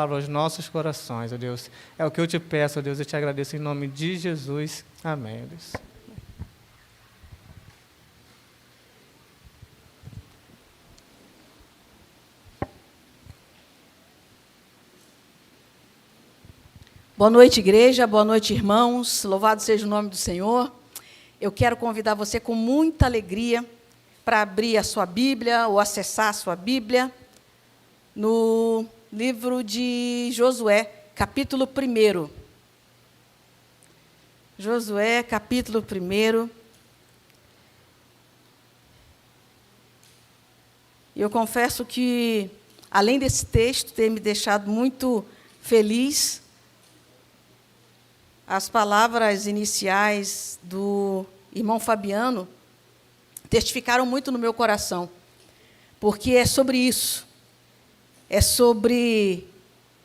aos nossos corações, ó Deus. É o que eu te peço, ó Deus, eu te agradeço em nome de Jesus. Amém, ó Deus. Boa noite, igreja, boa noite, irmãos, louvado seja o nome do Senhor. Eu quero convidar você com muita alegria para abrir a sua Bíblia ou acessar a sua Bíblia no livro de Josué, capítulo 1. Josué, capítulo 1. Eu confesso que, além desse texto ter me deixado muito feliz, as palavras iniciais do irmão Fabiano testificaram muito no meu coração, porque é sobre isso, é sobre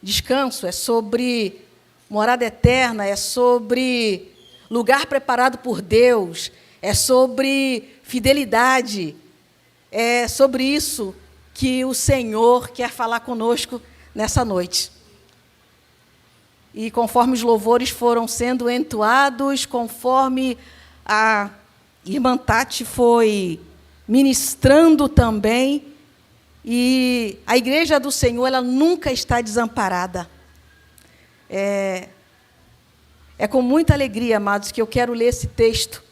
descanso, é sobre morada eterna, é sobre lugar preparado por Deus, é sobre fidelidade, é sobre isso que o Senhor quer falar conosco nessa noite. E conforme os louvores foram sendo entoados, conforme a irmã Tati foi ministrando também, e a igreja do Senhor, ela nunca está desamparada. É com muita alegria, amados, que eu quero ler esse texto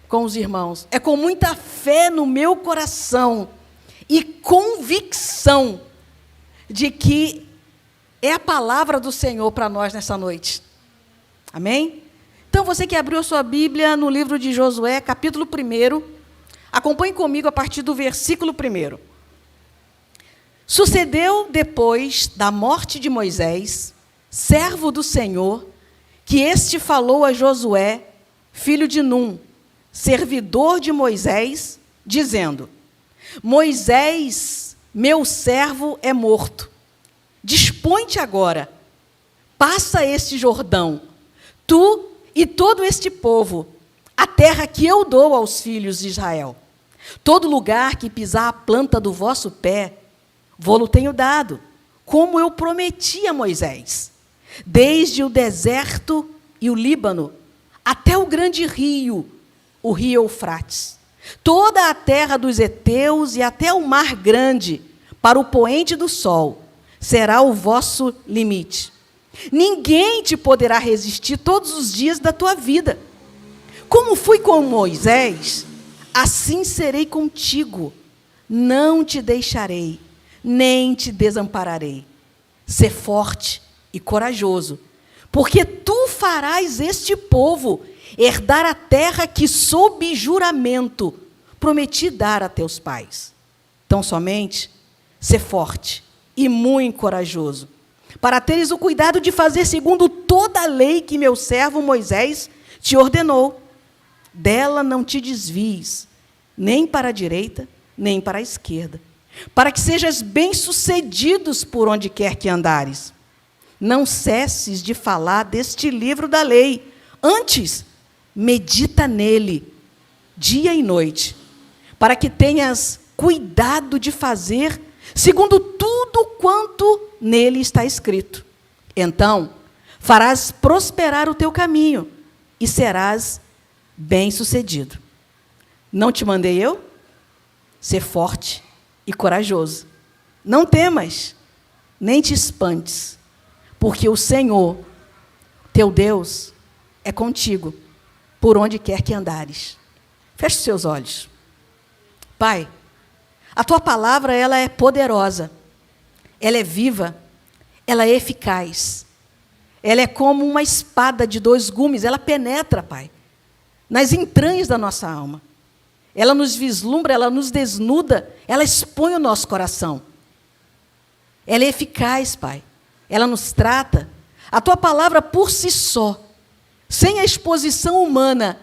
com os irmãos. É com muita fé no meu coração e convicção de que é a palavra do Senhor para nós nessa noite. Amém? Então, você que abriu a sua Bíblia no livro de Josué, capítulo 1, acompanhe comigo a partir do versículo 1. Sucedeu depois da morte de Moisés, servo do Senhor, que este falou a Josué, filho de Num, servidor de Moisés, dizendo: Moisés, meu servo, é morto. Dispõe-te agora, passa este Jordão, tu e todo este povo, a terra que eu dou aos filhos de Israel. Todo lugar que pisar a planta do vosso pé, vô-lo tenho dado, como eu prometi a Moisés, desde o deserto e o Líbano, até o grande rio, o rio Eufrates, toda a terra dos heteus e até o mar grande, para o poente do sol, será o vosso limite. Ninguém te poderá resistir todos os dias da tua vida. Como fui com Moisés, assim serei contigo. Não te deixarei, nem te desampararei. Sê forte e corajoso, porque tu farás este povo herdar a terra que, sob juramento, prometi dar a teus pais. Tão somente, sê forte e muito corajoso, para teres o cuidado de fazer segundo toda a lei que meu servo Moisés te ordenou. Dela não te desvies, nem para a direita, nem para a esquerda, para que sejas bem-sucedidos por onde quer que andares. Não cesses de falar deste livro da lei, antes, medita nele, dia e noite, para que tenhas cuidado de fazer segundo tudo quanto nele está escrito. Então, farás prosperar o teu caminho e serás bem-sucedido. Não te mandei eu? Ser forte e corajoso. Não temas, nem te espantes, porque o Senhor, teu Deus, é contigo, por onde quer que andares. Feche os seus olhos. Pai, a tua palavra, ela é poderosa, ela é viva, ela é eficaz. Ela é como uma espada de 2 gumes, ela penetra, Pai, nas entranhas da nossa alma. Ela nos vislumbra, ela nos desnuda, ela expõe o nosso coração. Ela é eficaz, Pai. Ela nos trata. A tua palavra por si só, sem a exposição humana,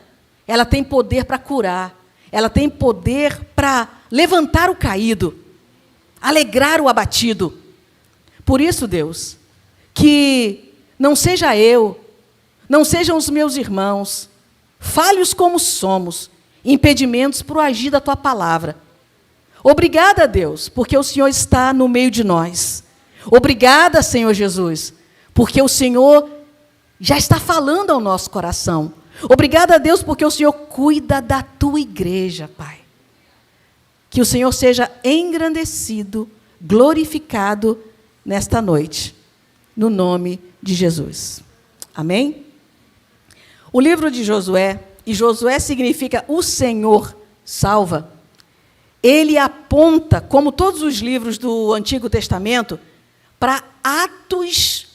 ela tem poder para curar, ela tem poder para levantar o caído, alegrar o abatido. Por isso, Deus, que não seja eu, não sejam os meus irmãos, falhos como somos, impedimentos para o agir da tua palavra. Obrigada, Deus, porque o Senhor está no meio de nós. Obrigada, Senhor Jesus, porque o Senhor já está falando ao nosso coração. Obrigada, Deus, porque o Senhor cuida da tua igreja, Pai. Que o Senhor seja engrandecido, glorificado nesta noite, no nome de Jesus. Amém? O livro de Josué, e Josué significa o Senhor salva, ele aponta, como todos os livros do Antigo Testamento, para atos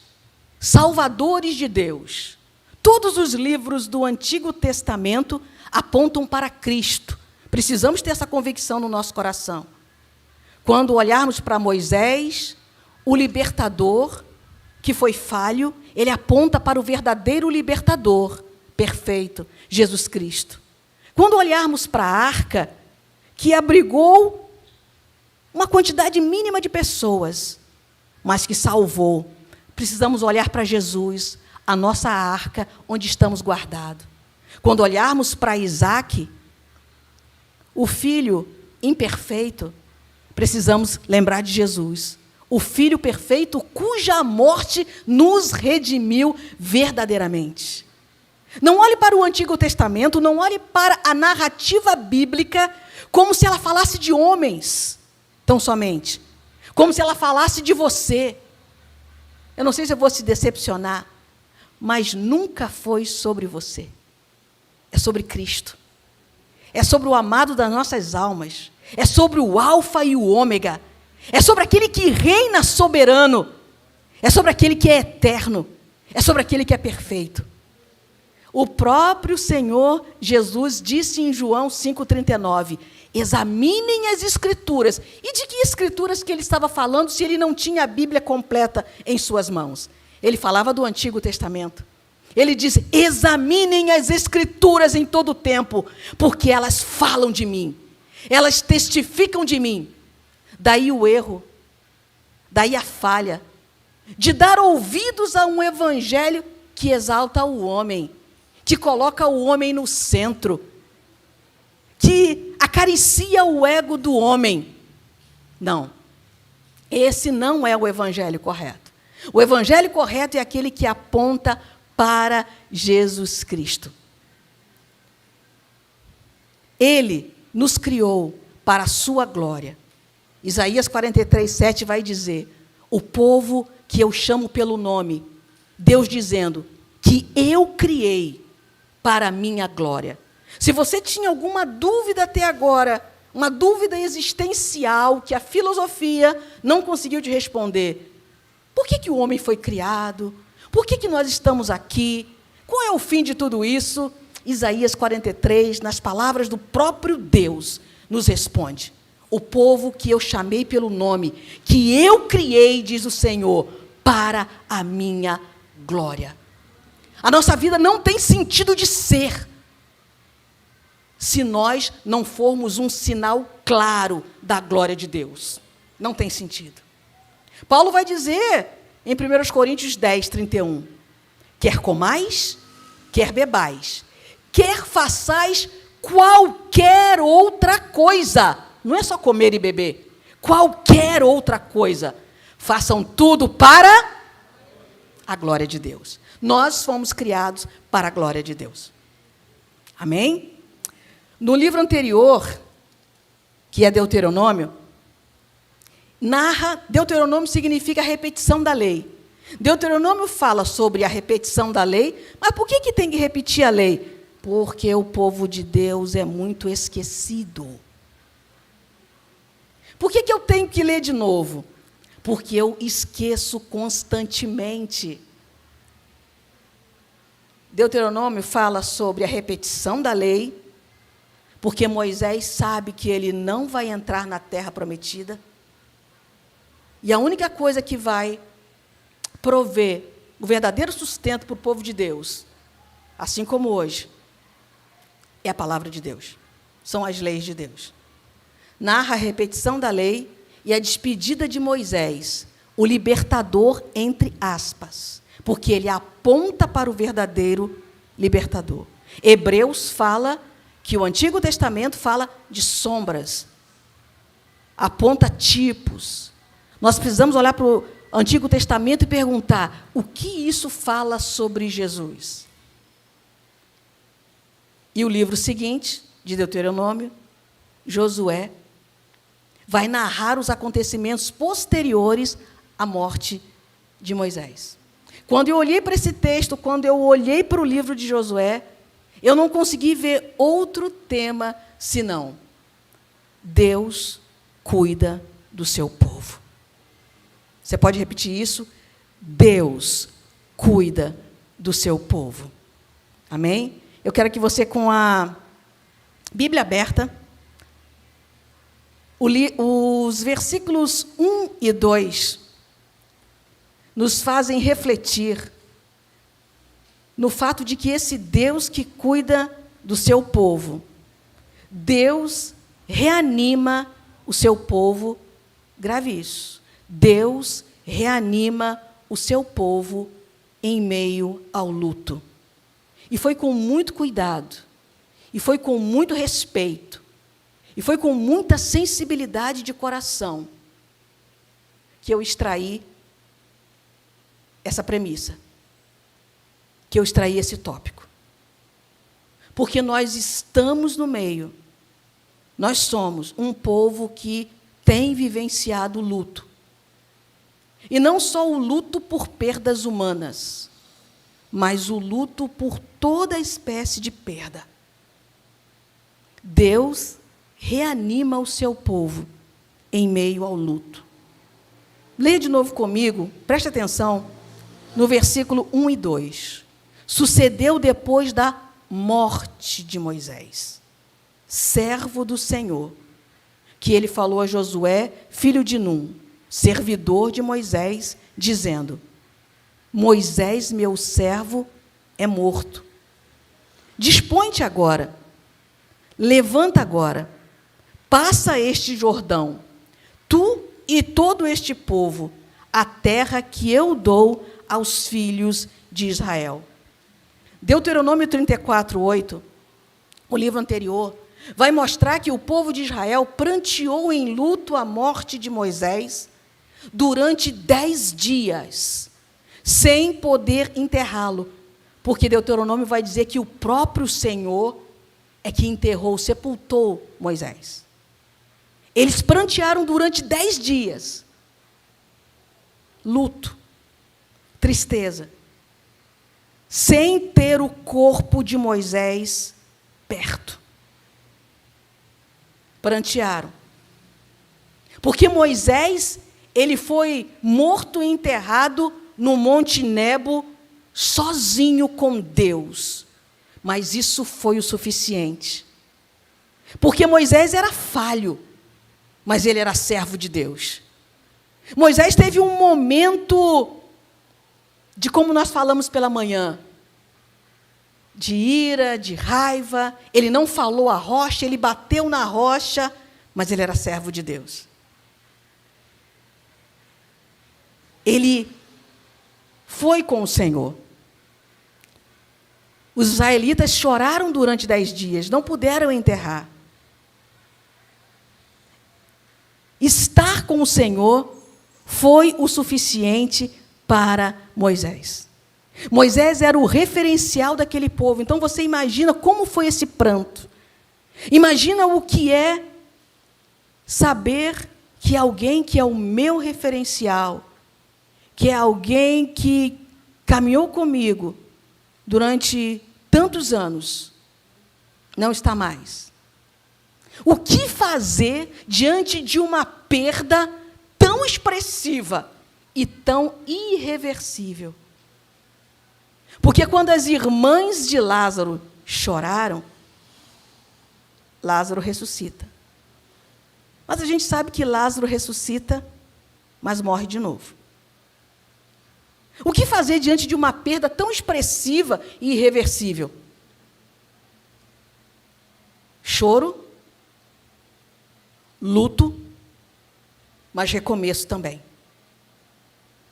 salvadores de Deus. Todos os livros do Antigo Testamento apontam para Cristo. Precisamos ter essa convicção no nosso coração. Quando olharmos para Moisés, o libertador, que foi falho, ele aponta para o verdadeiro libertador, perfeito, Jesus Cristo. Quando olharmos para a arca, que abrigou uma quantidade mínima de pessoas, mas que salvou, precisamos olhar para Jesus, a nossa arca, onde estamos guardados. Quando olharmos para Isaac, o filho imperfeito, precisamos lembrar de Jesus, o filho perfeito, cuja morte nos redimiu verdadeiramente. Não olhe para o Antigo Testamento, não olhe para a narrativa bíblica como se ela falasse de homens, tão somente. Como se ela falasse de você. Eu não sei se eu vou se decepcionar, mas nunca foi sobre você. É sobre Cristo. É sobre o amado das nossas almas. É sobre o Alfa e o Ômega. É sobre aquele que reina soberano. É sobre aquele que é eterno. É sobre aquele que é perfeito. O próprio Senhor Jesus disse em João 5,39, examinem as Escrituras. E de que Escrituras que ele estava falando se ele não tinha a Bíblia completa em suas mãos? Ele falava do Antigo Testamento. Ele diz, examinem as Escrituras em todo o tempo, porque elas falam de mim. Elas testificam de mim. Daí o erro, daí a falha, de dar ouvidos a um evangelho que exalta o homem, que coloca o homem no centro, que acaricia o ego do homem. Não, esse não é o evangelho correto. O evangelho correto é aquele que aponta para Jesus Cristo. Ele nos criou para a sua glória. Isaías 43:7 vai dizer, o povo que eu chamo pelo nome, Deus dizendo que eu criei para a minha glória. Se você tinha alguma dúvida até agora, uma dúvida existencial que a filosofia não conseguiu te responder, por que o homem foi criado? Por que nós estamos aqui? Qual é o fim de tudo isso? Isaías 43, nas palavras do próprio Deus, nos responde. O povo que eu chamei pelo nome, que eu criei, diz o Senhor, para a minha glória. A nossa vida não tem sentido de ser, se nós não formos um sinal claro da glória de Deus. Não tem sentido. Paulo vai dizer, em 1 Coríntios 10:31, quer comais, quer bebais, quer façais qualquer outra coisa, não é só comer e beber, qualquer outra coisa, façam tudo para a glória de Deus. Nós fomos criados para a glória de Deus. Amém? No livro anterior, que é Deuteronômio, Deuteronômio significa repetição da lei. Deuteronômio fala sobre a repetição da lei, mas por que tem que repetir a lei? Porque o povo de Deus é muito esquecido. Por que eu tenho que ler de novo? Porque eu esqueço constantemente. Deuteronômio fala sobre a repetição da lei, porque Moisés sabe que ele não vai entrar na terra prometida. E a única coisa que vai prover o verdadeiro sustento para o povo de Deus, assim como hoje, é a palavra de Deus. São as leis de Deus. Narra a repetição da lei e a despedida de Moisés, o libertador entre aspas, porque ele aponta para o verdadeiro libertador. Hebreus fala que o Antigo Testamento fala de sombras, aponta tipos. Nós precisamos olhar para Antigo Testamento e perguntar: o que isso fala sobre Jesus? E o livro seguinte, de Deuteronômio, Josué, vai narrar os acontecimentos posteriores à morte de Moisés. Quando eu olhei para esse texto, quando eu olhei para o livro de Josué, eu não consegui ver outro tema senão: Deus cuida do seu povo. Você pode repetir isso? Deus cuida do seu povo. Amém? Eu quero que você, com a Bíblia aberta, os versículos 1 e 2 nos fazem refletir no fato de que esse Deus que cuida do seu povo, Deus reanima o seu povo, grave isso, Deus reanima o seu povo em meio ao luto. E foi com muito cuidado, e foi com muito respeito, e foi com muita sensibilidade de coração que eu extraí essa premissa, que eu extraí esse tópico. Porque nós estamos no meio, nós somos um povo que tem vivenciado o luto. E não só o luto por perdas humanas, mas o luto por toda espécie de perda. Deus reanima o seu povo em meio ao luto. Leia de novo comigo, preste atenção, no versículo 1 e 2. Sucedeu depois da morte de Moisés, servo do Senhor, que ele falou a Josué, filho de Num, servidor de Moisés, dizendo: Moisés, meu servo, é morto. Dispõe-te agora, levanta agora, passa este Jordão, tu e todo este povo, a terra que eu dou aos filhos de Israel. Deuteronômio 34, 8, o livro anterior, vai mostrar que o povo de Israel pranteou em luto a morte de Moisés durante 10 dias, sem poder enterrá-lo, porque Deuteronômio vai dizer que o próprio Senhor é que enterrou, sepultou Moisés. Eles prantearam durante 10 dias. Luto, tristeza, sem ter o corpo de Moisés perto. Prantearam. Porque Moisés, ele foi morto e enterrado no Monte Nebo, sozinho com Deus. Mas isso foi o suficiente. Porque Moisés era falho, mas ele era servo de Deus. Moisés teve um momento de, como nós falamos pela manhã, de ira, de raiva. Ele não falou a rocha, ele bateu na rocha, mas ele era servo de Deus. Ele foi com o Senhor. Os israelitas choraram durante 10 dias, não puderam enterrar. Estar com o Senhor foi o suficiente para Moisés. Moisés era o referencial daquele povo. Então, você imagina como foi esse pranto. Imagina o que é saber que alguém que é o meu referencial, que é alguém que caminhou comigo durante tantos anos, não está mais. O que fazer diante de uma perda tão expressiva e tão irreversível? Porque quando as irmãs de Lázaro choraram, Lázaro ressuscita. Mas a gente sabe que Lázaro ressuscita, mas morre de novo. O que fazer diante de uma perda tão expressiva e irreversível? Choro, luto, mas recomeço também.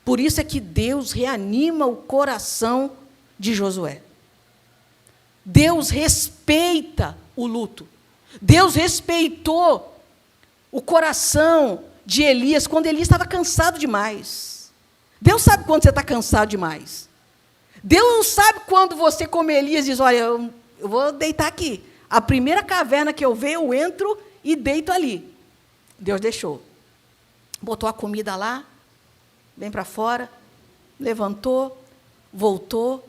Por isso é que Deus reanima o coração de Josué. Deus respeita o luto. Deus respeitou o coração de Elias quando Elias estava cansado demais. Deus sabe quando você está cansado demais. Deus sabe quando você, como Elias, diz, olha, eu vou deitar aqui. A primeira caverna que eu ver, eu entro e deito ali. Deus deixou. Botou a comida lá, bem para fora, levantou, voltou,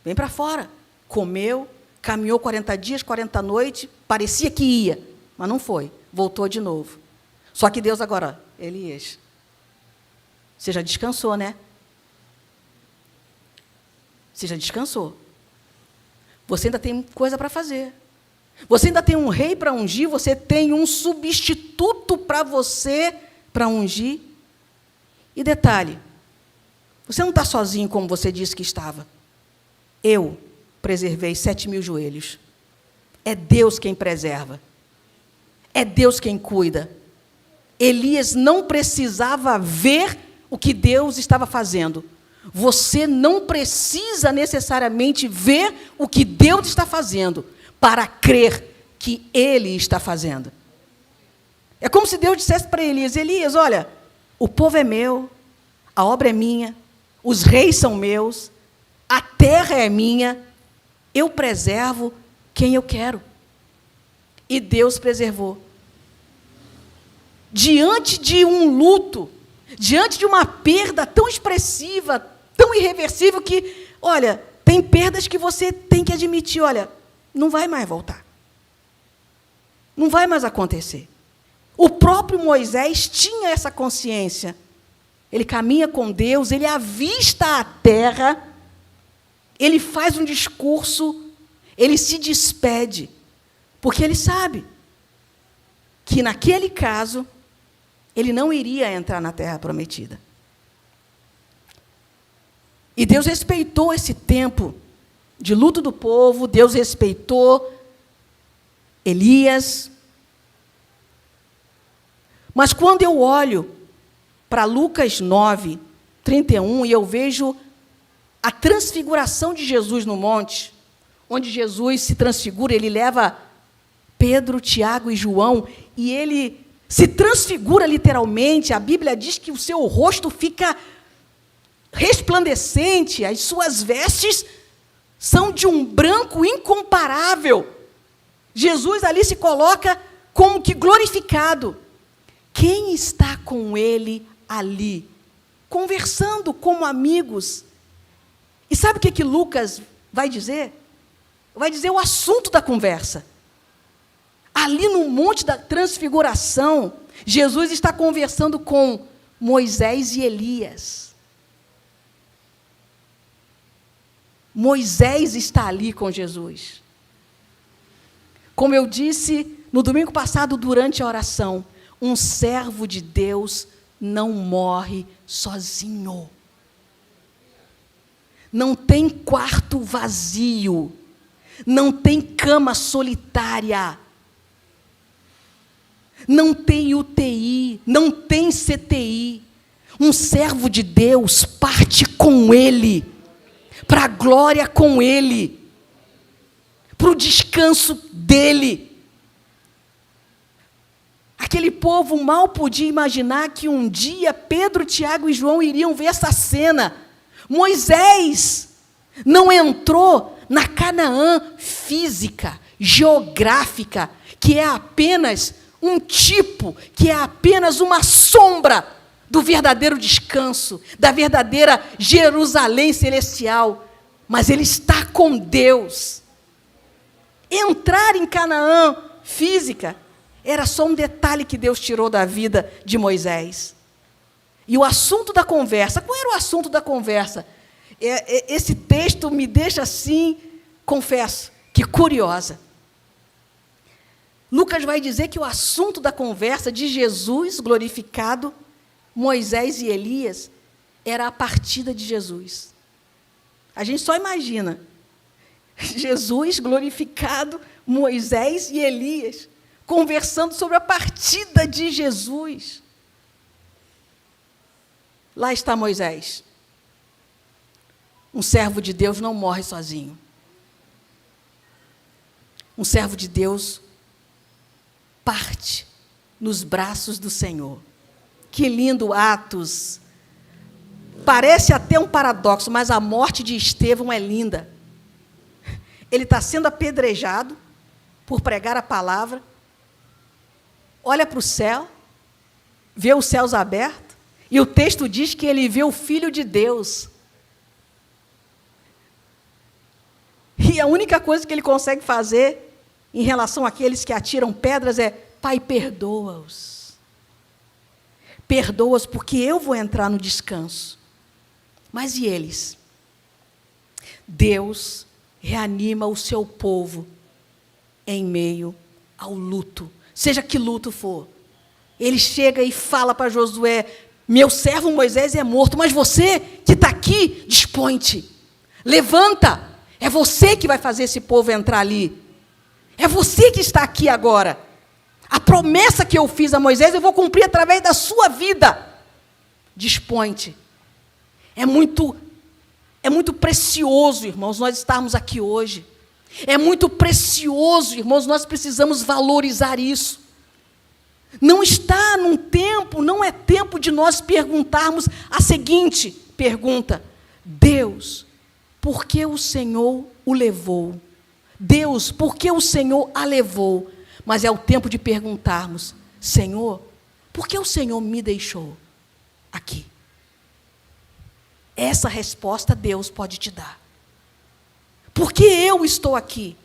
bem para fora. Comeu, caminhou 40 dias, 40 noites, parecia que ia, mas não foi. Voltou de novo. Só que Deus agora, Elias, você já descansou, né? Você já descansou. Você ainda tem coisa para fazer. Você ainda tem um rei para ungir, você tem um substituto para você para ungir. E detalhe, você não está sozinho como você disse que estava. Eu preservei 7.000 joelhos. É Deus quem preserva. É Deus quem cuida. Elias não precisava ver o que Deus estava fazendo. Você não precisa necessariamente ver o que Deus está fazendo para crer que Ele está fazendo. É como se Deus dissesse para Elias, Elias, olha, o povo é meu, a obra é minha, os reis são meus, a terra é minha, eu preservo quem eu quero. E Deus preservou. Diante de um luto, diante de uma perda tão expressiva, tão irreversível que, olha, tem perdas que você tem que admitir, olha, não vai mais voltar. Não vai mais acontecer. O próprio Moisés tinha essa consciência. Ele caminha com Deus, ele avista a terra, ele faz um discurso, ele se despede, porque ele sabe que, naquele caso, ele não iria entrar na terra prometida. E Deus respeitou esse tempo de luto do povo, Deus respeitou Elias. Mas quando eu olho para Lucas 9, 31, e eu vejo a transfiguração de Jesus no monte, onde Jesus se transfigura, ele leva Pedro, Tiago e João, e ele se transfigura literalmente, a Bíblia diz que o seu rosto fica resplandecente, as suas vestes são de um branco incomparável. Jesus ali se coloca como que glorificado. Quem está com ele ali, conversando como amigos? E sabe o que Lucas vai dizer? Vai dizer o assunto da conversa. Ali no Monte da Transfiguração, Jesus está conversando com Moisés e Elias. Moisés está ali com Jesus. Como eu disse no domingo passado, durante a oração, um servo de Deus não morre sozinho. Não tem quarto vazio. Não tem cama solitária. Não tem UTI, não tem CTI. Um servo de Deus parte com Ele, para a glória com Ele, para o descanso dEle. Aquele povo mal podia imaginar que um dia Pedro, Tiago e João iriam ver essa cena. Moisés não entrou na Canaã física, geográfica, que é apenas um tipo, que é apenas uma sombra do verdadeiro descanso, da verdadeira Jerusalém celestial. Mas ele está com Deus. Entrar em Canaã física era só um detalhe que Deus tirou da vida de Moisés. E o assunto da conversa, qual era o assunto da conversa? Esse texto me deixa assim, confesso, que curiosa. Lucas vai dizer que o assunto da conversa de Jesus glorificado, Moisés e Elias, era a partida de Jesus. A gente só imagina Jesus glorificado, Moisés e Elias, conversando sobre a partida de Jesus. Lá está Moisés. Um servo de Deus não morre sozinho. Um servo de Deus parte nos braços do Senhor. Que lindo, Atos. Parece até um paradoxo, mas a morte de Estevão é linda. Ele está sendo apedrejado por pregar a palavra, olha para o céu, vê os céus abertos, e o texto diz que ele vê o Filho de Deus. E a única coisa que ele consegue fazer em relação àqueles que atiram pedras é: Pai, perdoa-os. Perdoa-os, porque eu vou entrar no descanso. Mas e eles? Deus reanima o seu povo em meio ao luto, seja que luto for. Ele chega e fala para Josué: meu servo Moisés é morto, mas você que está aqui, dispõe-te, levanta, é você que vai fazer esse povo entrar ali, é você que está aqui agora. A promessa que eu fiz a Moisés, eu vou cumprir através da sua vida. Dispõe-te. É muito precioso, irmãos, nós estarmos aqui hoje. É muito precioso, irmãos, nós precisamos valorizar isso. Não está num tempo, não é tempo de nós perguntarmos a seguinte pergunta: Deus, por que o Senhor o levou? Deus, por que o Senhor a levou? Mas é o tempo de perguntarmos: Senhor, por que o Senhor me deixou aqui? Essa resposta Deus pode te dar. Por que eu estou aqui?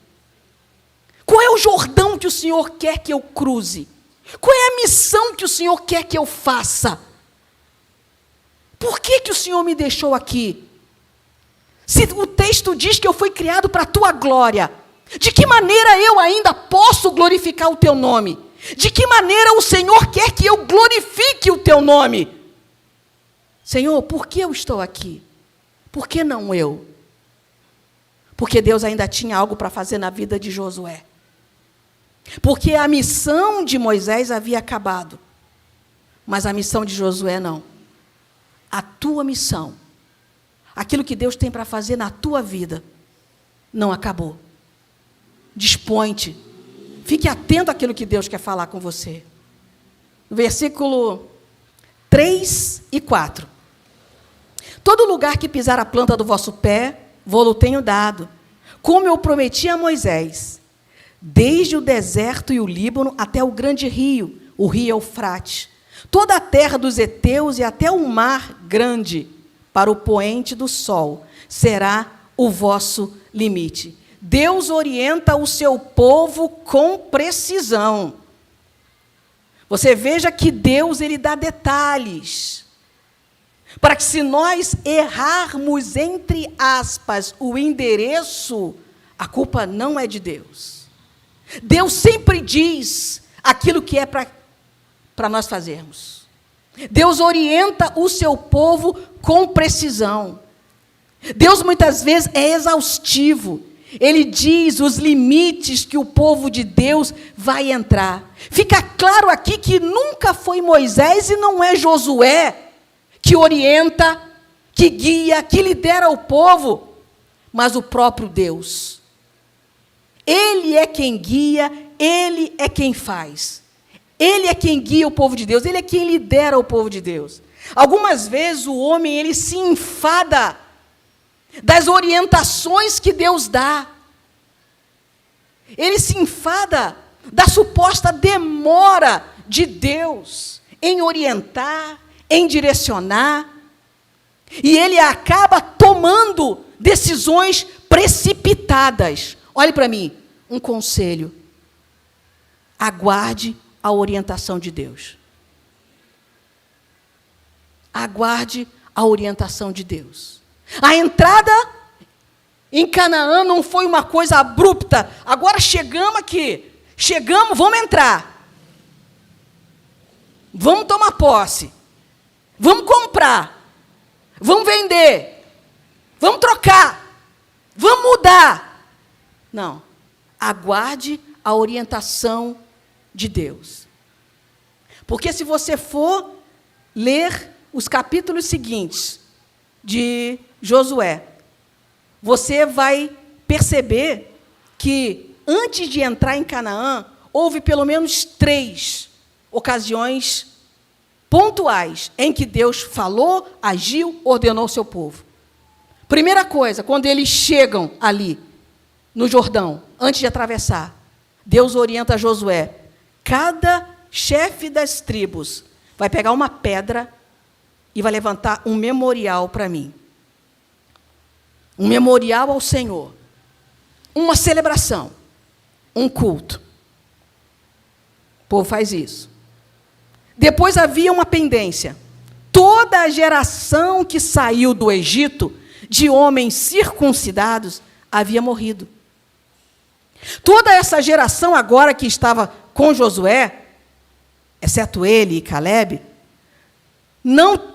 Qual é o Jordão que o Senhor quer que eu cruze? Qual é a missão que o Senhor quer que eu faça? Por que o Senhor me deixou aqui? Se o texto diz que eu fui criado para a tua glória, de que maneira eu ainda posso glorificar o teu nome? De que maneira o Senhor quer que eu glorifique o teu nome? Senhor, por que eu estou aqui? Por que não eu? Porque Deus ainda tinha algo para fazer na vida de Josué. Porque a missão de Moisés havia acabado, mas a missão de Josué não. A tua missão, aquilo que Deus tem para fazer na tua vida, não acabou. Dispõe-te. Fique atento àquilo que Deus quer falar com você. Versículo 3 e 4. Todo lugar que pisar a planta do vosso pé, vô-lo tenho dado, como eu prometi a Moisés, desde o deserto e o Líbano até o grande rio, o rio Eufrates, toda a terra dos heteus e até o mar grande, para o poente do sol, será o vosso limite. Deus orienta o seu povo com precisão. Você veja que Deus, ele dá detalhes, para que, se nós errarmos, entre aspas, o endereço, a culpa não é de Deus. Deus sempre diz aquilo que é para nós fazermos. Deus orienta o seu povo com precisão. Deus, muitas vezes, é exaustivo. Ele diz os limites que o povo de Deus vai entrar. Fica claro aqui que nunca foi Moisés e não é Josué que orienta, que guia, que lidera o povo, mas o próprio Deus. Ele é quem guia, ele é quem faz. Ele é quem guia o povo de Deus, ele é quem lidera o povo de Deus. Algumas vezes o homem, ele se enfada das orientações que Deus dá. Ele se enfada da suposta demora de Deus em orientar, em direcionar, e ele acaba tomando decisões precipitadas. Olhe para mim, um conselho: aguarde a orientação de Deus. Aguarde a orientação de Deus. A entrada em Canaã não foi uma coisa abrupta. Agora chegamos aqui, vamos entrar, vamos tomar posse, vamos comprar, vamos vender, vamos trocar, vamos mudar. Não, aguarde a orientação de Deus. Porque se você for ler os capítulos seguintes de Josué, você vai perceber que, antes de entrar em Canaã, houve pelo menos 3 ocasiões pontuais em que Deus falou, agiu, ordenou o seu povo. Primeira coisa, quando eles chegam ali, no Jordão, antes de atravessar, Deus orienta Josué. Cada chefe das tribos vai pegar uma pedra e vai levantar um memorial para mim. Um memorial ao Senhor. Uma celebração. Um culto. O povo faz isso. Depois havia uma pendência. Toda a geração que saiu do Egito, de homens circuncidados, havia morrido. Toda essa geração agora que estava com Josué, exceto ele e Calebe, não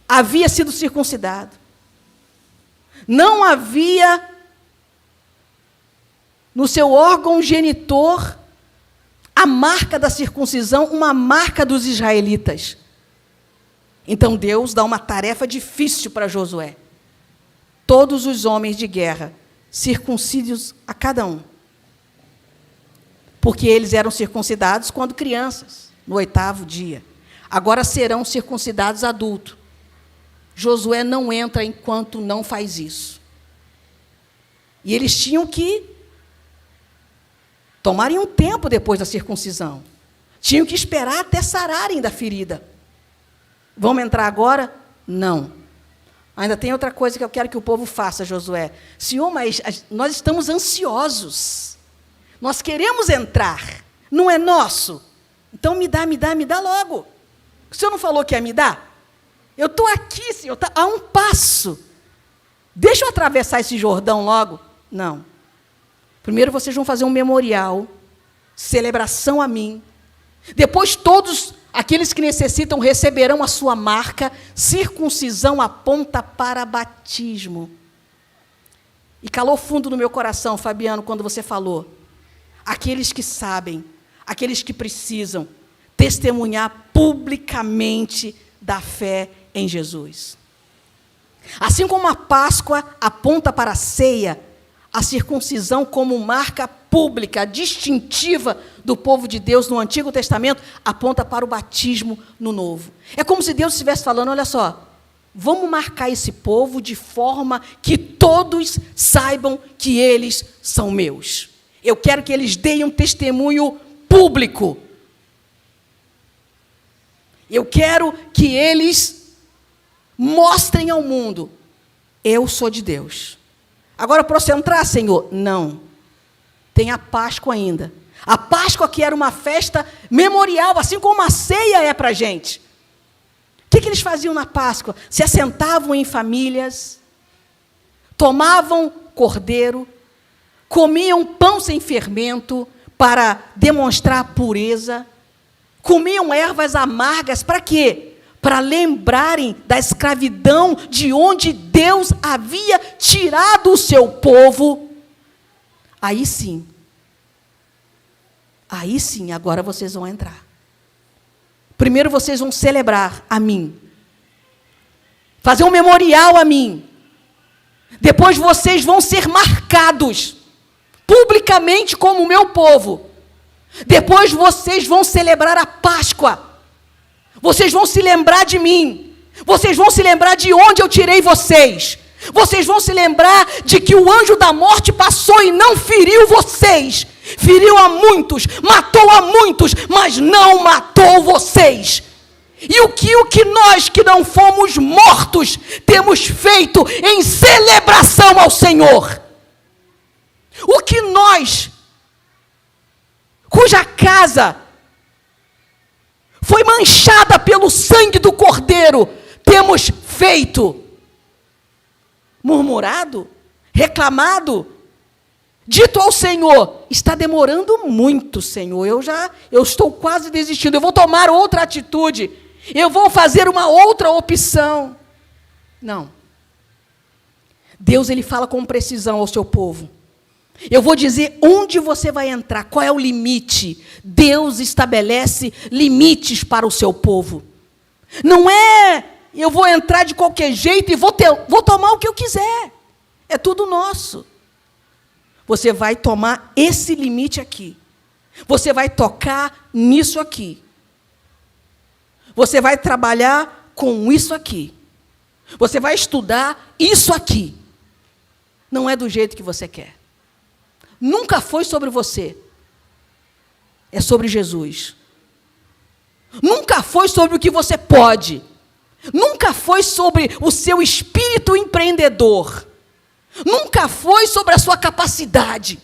havia sido circuncidado. Não havia no seu órgão genitor a marca da circuncisão, uma marca dos israelitas. Então Deus dá uma tarefa difícil para Josué. Todos os homens de guerra, circuncidos a cada um. Porque eles eram circuncidados quando crianças, no 8º dia. Agora serão circuncidados adultos. Josué não entra enquanto não faz isso. E eles tinham que tomarem um tempo depois da circuncisão. Tinham que esperar até sararem da ferida. Vamos entrar agora? Não. Ainda tem outra coisa que eu quero que o povo faça, Josué. Senhor, mas nós estamos ansiosos. Nós queremos entrar. Não é nosso. Então me dá logo. O senhor não falou que ia me dar? Eu estou aqui, Senhor, a um passo. Deixa eu atravessar esse Jordão logo. Não. Primeiro vocês vão fazer um memorial, celebração a mim. Depois todos aqueles que necessitam receberão a sua marca. Circuncisão aponta para batismo. E calou fundo no meu coração, Fabiano, quando você falou. Aqueles que sabem, aqueles que precisam testemunhar publicamente da fé em Jesus. Assim como a Páscoa aponta para a ceia, a circuncisão como marca pública, distintiva do povo de Deus no Antigo Testamento, aponta para o batismo no Novo. É como se Deus estivesse falando, olha só, vamos marcar esse povo de forma que todos saibam que eles são meus. Eu quero que eles deem um testemunho público. Eu quero que eles mostrem ao mundo, eu sou de Deus. Agora, para você entrar, Senhor? Não. Tem a Páscoa ainda. A Páscoa que era uma festa memorial, assim como a ceia é para a gente. O que eles faziam na Páscoa? Se assentavam em famílias, tomavam cordeiro, comiam pão sem fermento para demonstrar a pureza, comiam ervas amargas, para quê? Para lembrarem da escravidão de onde Deus havia tirado o seu povo. Aí sim, agora vocês vão entrar. Primeiro vocês vão celebrar a mim, fazer um memorial a mim. Depois vocês vão ser marcados publicamente como o meu povo. Depois vocês vão celebrar a Páscoa. Vocês vão se lembrar de mim. Vocês vão se lembrar de onde eu tirei vocês. Vocês vão se lembrar de que o anjo da morte passou e não feriu vocês. Feriu a muitos, matou a muitos, mas não matou vocês. E o que nós que não fomos mortos temos feito em celebração ao Senhor? O que nós, cuja casa foi manchada pelo sangue do Cordeiro, temos feito? Murmurado? Reclamado? Dito ao Senhor, está demorando muito, Senhor, eu estou quase desistindo, eu vou tomar outra atitude, eu vou fazer uma outra opção. Não. Deus, ele fala com precisão ao seu povo. Eu vou dizer onde você vai entrar, qual é o limite. Deus estabelece limites para o seu povo. Não é, eu vou entrar de qualquer jeito e vou tomar o que eu quiser. É tudo nosso. Você vai tomar esse limite aqui. Você vai tocar nisso aqui. você vai trabalhar com isso aqui. Você vai estudar isso aqui. Não é do jeito que você quer. Nunca foi sobre você. É sobre Jesus. Nunca foi sobre o que você pode. Nunca foi sobre o seu espírito empreendedor. Nunca foi sobre a sua capacidade.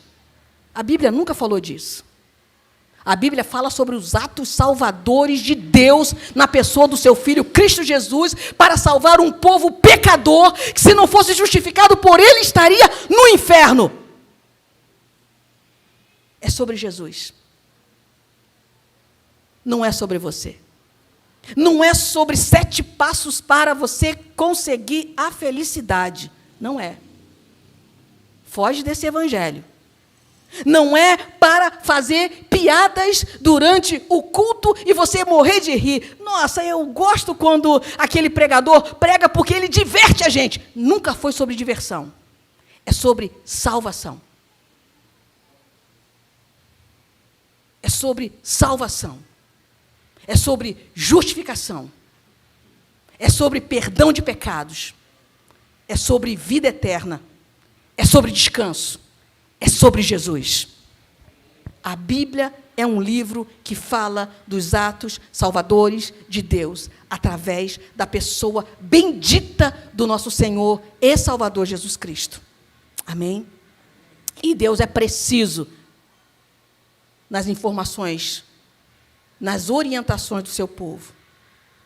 A Bíblia nunca falou disso. A Bíblia fala sobre os atos salvadores de Deus na pessoa do seu Filho, Cristo Jesus, para salvar um povo pecador, que se não fosse justificado por Ele, estaria no inferno. É sobre Jesus. Não é sobre você. Não é sobre 7 passos para você conseguir a felicidade. Não é. Foge desse evangelho. Não é para fazer piadas durante o culto e você morrer de rir. Nossa, eu gosto quando aquele pregador prega porque ele diverte a gente. Nunca foi sobre diversão. É sobre salvação. É sobre salvação. É sobre justificação. É sobre perdão de pecados. É sobre vida eterna. É sobre descanso. É sobre Jesus. A Bíblia é um livro que fala dos atos salvadores de Deus, através da pessoa bendita do nosso Senhor e Salvador Jesus Cristo. Amém? E Deus é preciso nas informações, nas orientações do seu povo.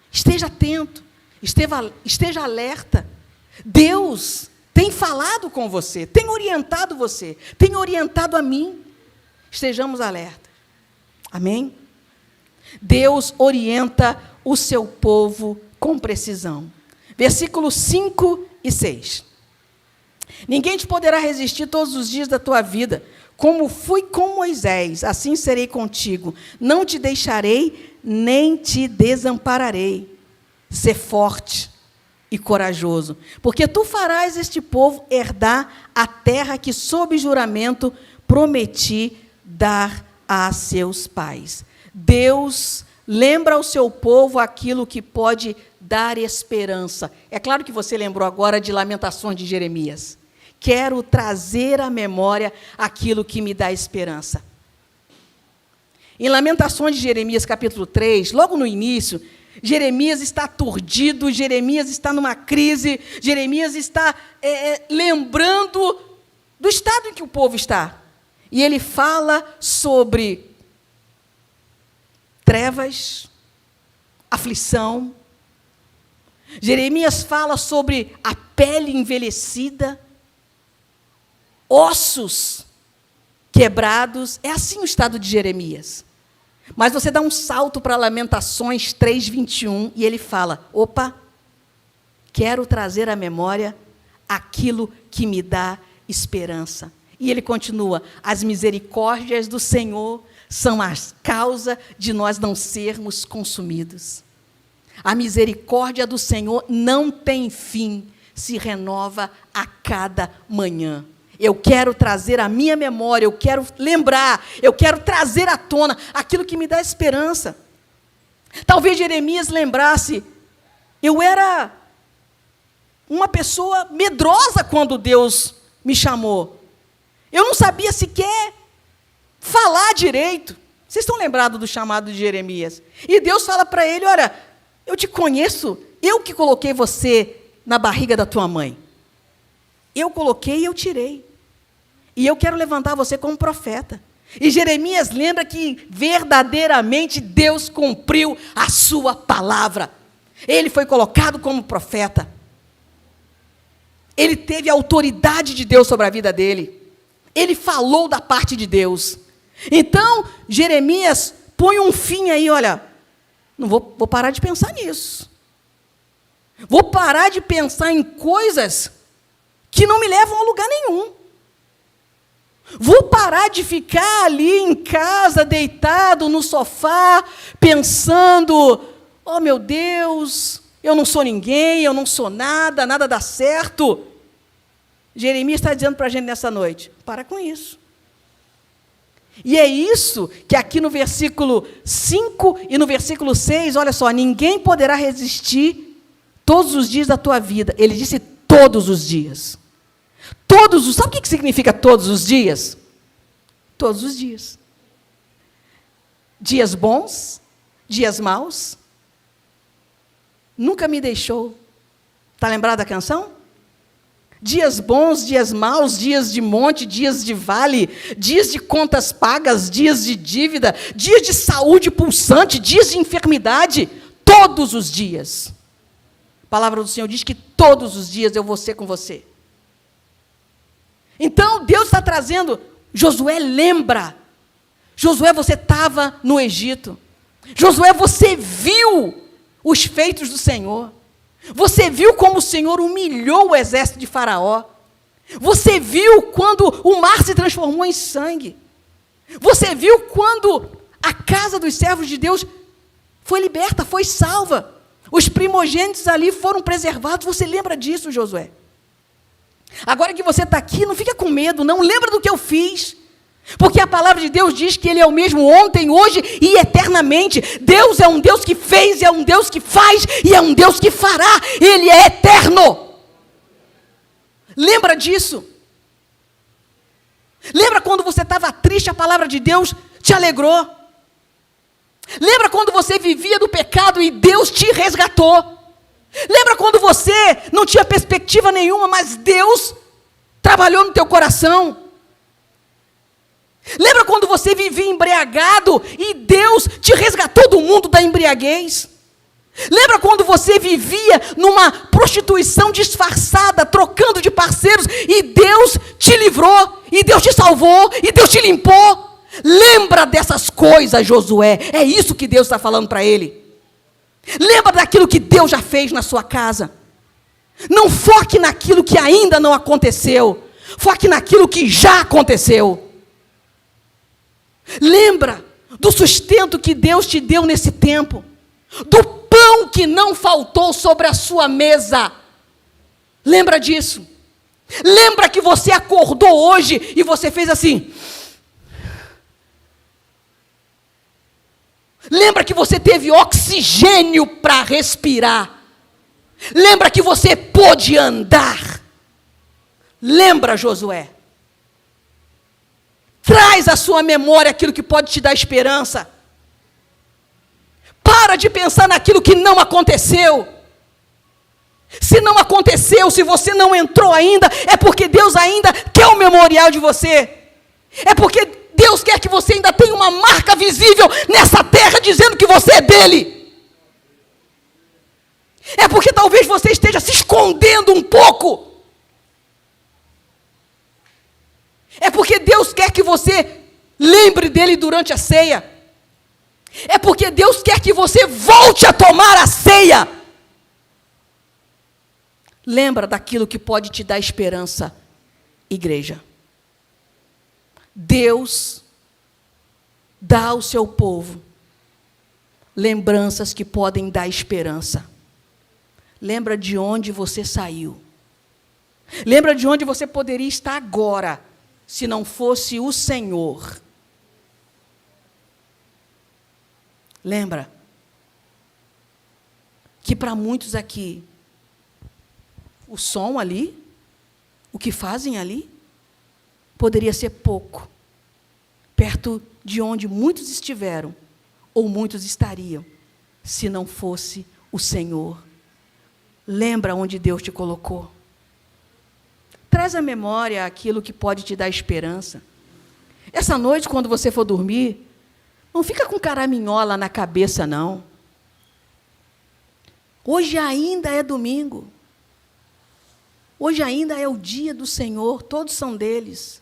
Esteja atento, esteja alerta. Deus tem falado com você, tem orientado você, tem orientado a mim. Estejamos alertas. Amém? Deus orienta o seu povo com precisão. Versículos 5 e 6. Ninguém te poderá resistir todos os dias da tua vida. Como fui com Moisés, assim serei contigo. Não te deixarei, nem te desampararei. Sê forte e corajoso, porque tu farás este povo herdar a terra que, sob juramento, prometi dar a seus pais. Deus lembra ao seu povo aquilo que pode dar esperança. É claro que você lembrou agora de Lamentações de Jeremias. Quero trazer à memória aquilo que me dá esperança. Em Lamentações de Jeremias, capítulo 3, logo no início, Jeremias está aturdido, Jeremias está numa crise, Jeremias está lembrando do estado em que o povo está. E ele fala sobre trevas, aflição. Jeremias fala sobre a pele envelhecida, ossos quebrados. É assim o estado de Jeremias. Mas você dá um salto para Lamentações 3:21 e ele fala: opa, quero trazer à memória aquilo que me dá esperança. E ele continua: as misericórdias do Senhor são a causa de nós não sermos consumidos. A misericórdia do Senhor não tem fim, se renova a cada manhã. Eu quero trazer à minha memória, eu quero lembrar, eu quero trazer à tona aquilo que me dá esperança. Talvez Jeremias lembrasse: eu era uma pessoa medrosa quando Deus me chamou. Eu não sabia sequer falar direito. Vocês estão lembrados do chamado de Jeremias? E Deus fala para ele: olha, eu te conheço, eu que coloquei você na barriga da tua mãe. Eu coloquei e eu tirei. E eu quero levantar você como profeta. E Jeremias lembra que verdadeiramente Deus cumpriu a sua palavra. Ele foi colocado como profeta. Ele teve a autoridade de Deus sobre a vida dele. Ele falou da parte de Deus. Então, Jeremias põe um fim aí, olha, não vou parar de pensar nisso. Vou parar de pensar em coisas que não me levam a lugar nenhum. Vou parar de ficar ali em casa, deitado no sofá, pensando: oh, meu Deus, eu não sou ninguém, eu não sou nada, nada dá certo. Jeremias está dizendo para a gente nessa noite: para com isso. E é isso que aqui no versículo 5 e no versículo 6, olha só, ninguém poderá resistir todos os dias da tua vida. Ele disse todos os dias. Sabe o que significa todos os dias? Todos os dias. Dias bons, dias maus. Nunca me deixou. Está lembrado da canção? Dias bons, dias maus, dias de monte, dias de vale, dias de contas pagas, dias de dívida, dias de saúde pulsante, dias de enfermidade, todos os dias. A palavra do Senhor diz que todos os dias eu vou ser com você. Então, Deus está trazendo, Josué lembra. Josué, você estava no Egito. Josué, você viu os feitos do Senhor. Você viu como o Senhor humilhou o exército de Faraó. Você viu quando o mar se transformou em sangue. Você viu quando a casa dos servos de Deus foi liberta, foi salva. Os primogênitos ali foram preservados. Você lembra disso, Josué? Agora que você está aqui, não fica com medo, não. Lembra do que eu fiz. Porque a palavra de Deus diz que Ele é o mesmo ontem, hoje e eternamente. Deus é um Deus que fez, é um Deus que faz e é um Deus que fará. Ele é eterno. Lembra disso? Lembra quando você estava triste, a palavra de Deus te alegrou? Lembra quando você vivia do pecado e Deus te resgatou? Lembra quando você não tinha perspectiva nenhuma, mas Deus trabalhou no teu coração? Lembra quando você vivia embriagado e Deus te resgatou do mundo da embriaguez? Lembra quando você vivia numa prostituição disfarçada, trocando de parceiros, e Deus te livrou, e Deus te salvou, e Deus te limpou? Lembra dessas coisas, Josué. É isso que Deus está falando para ele. Lembra daquilo que Deus já fez na sua casa. Não foque naquilo que ainda não aconteceu. Foque naquilo que já aconteceu. Lembra do sustento que Deus te deu nesse tempo. Do pão que não faltou sobre a sua mesa. Lembra disso. Lembra que você acordou hoje e você fez assim. Lembra que você teve oxigênio para respirar. Lembra que você pôde andar. Lembra, Josué. Traz à sua memória aquilo que pode te dar esperança. Para de pensar naquilo que não aconteceu. Se não aconteceu, se você não entrou ainda, é porque Deus ainda quer o memorial de você. É porque Deus quer que você ainda tenha uma marca visível nessa terra dizendo que você é dele. É porque talvez você esteja se escondendo um pouco. É porque Deus quer que você lembre dele durante a ceia. É porque Deus quer que você volte a tomar a ceia. Lembra daquilo que pode te dar esperança, igreja. Deus dá ao seu povo lembranças que podem dar esperança. Lembra de onde você saiu. Lembra de onde você poderia estar agora, se não fosse o Senhor. Lembra que para muitos aqui, o som ali, o que fazem ali, poderia ser pouco, perto de onde muitos estiveram, ou muitos estariam, se não fosse o Senhor. Lembra onde Deus te colocou. Traz à memória aquilo que pode te dar esperança. Essa noite, quando você for dormir, não fica com caraminhola na cabeça, não. Hoje ainda é domingo. Hoje ainda é o dia do Senhor, todos são deles.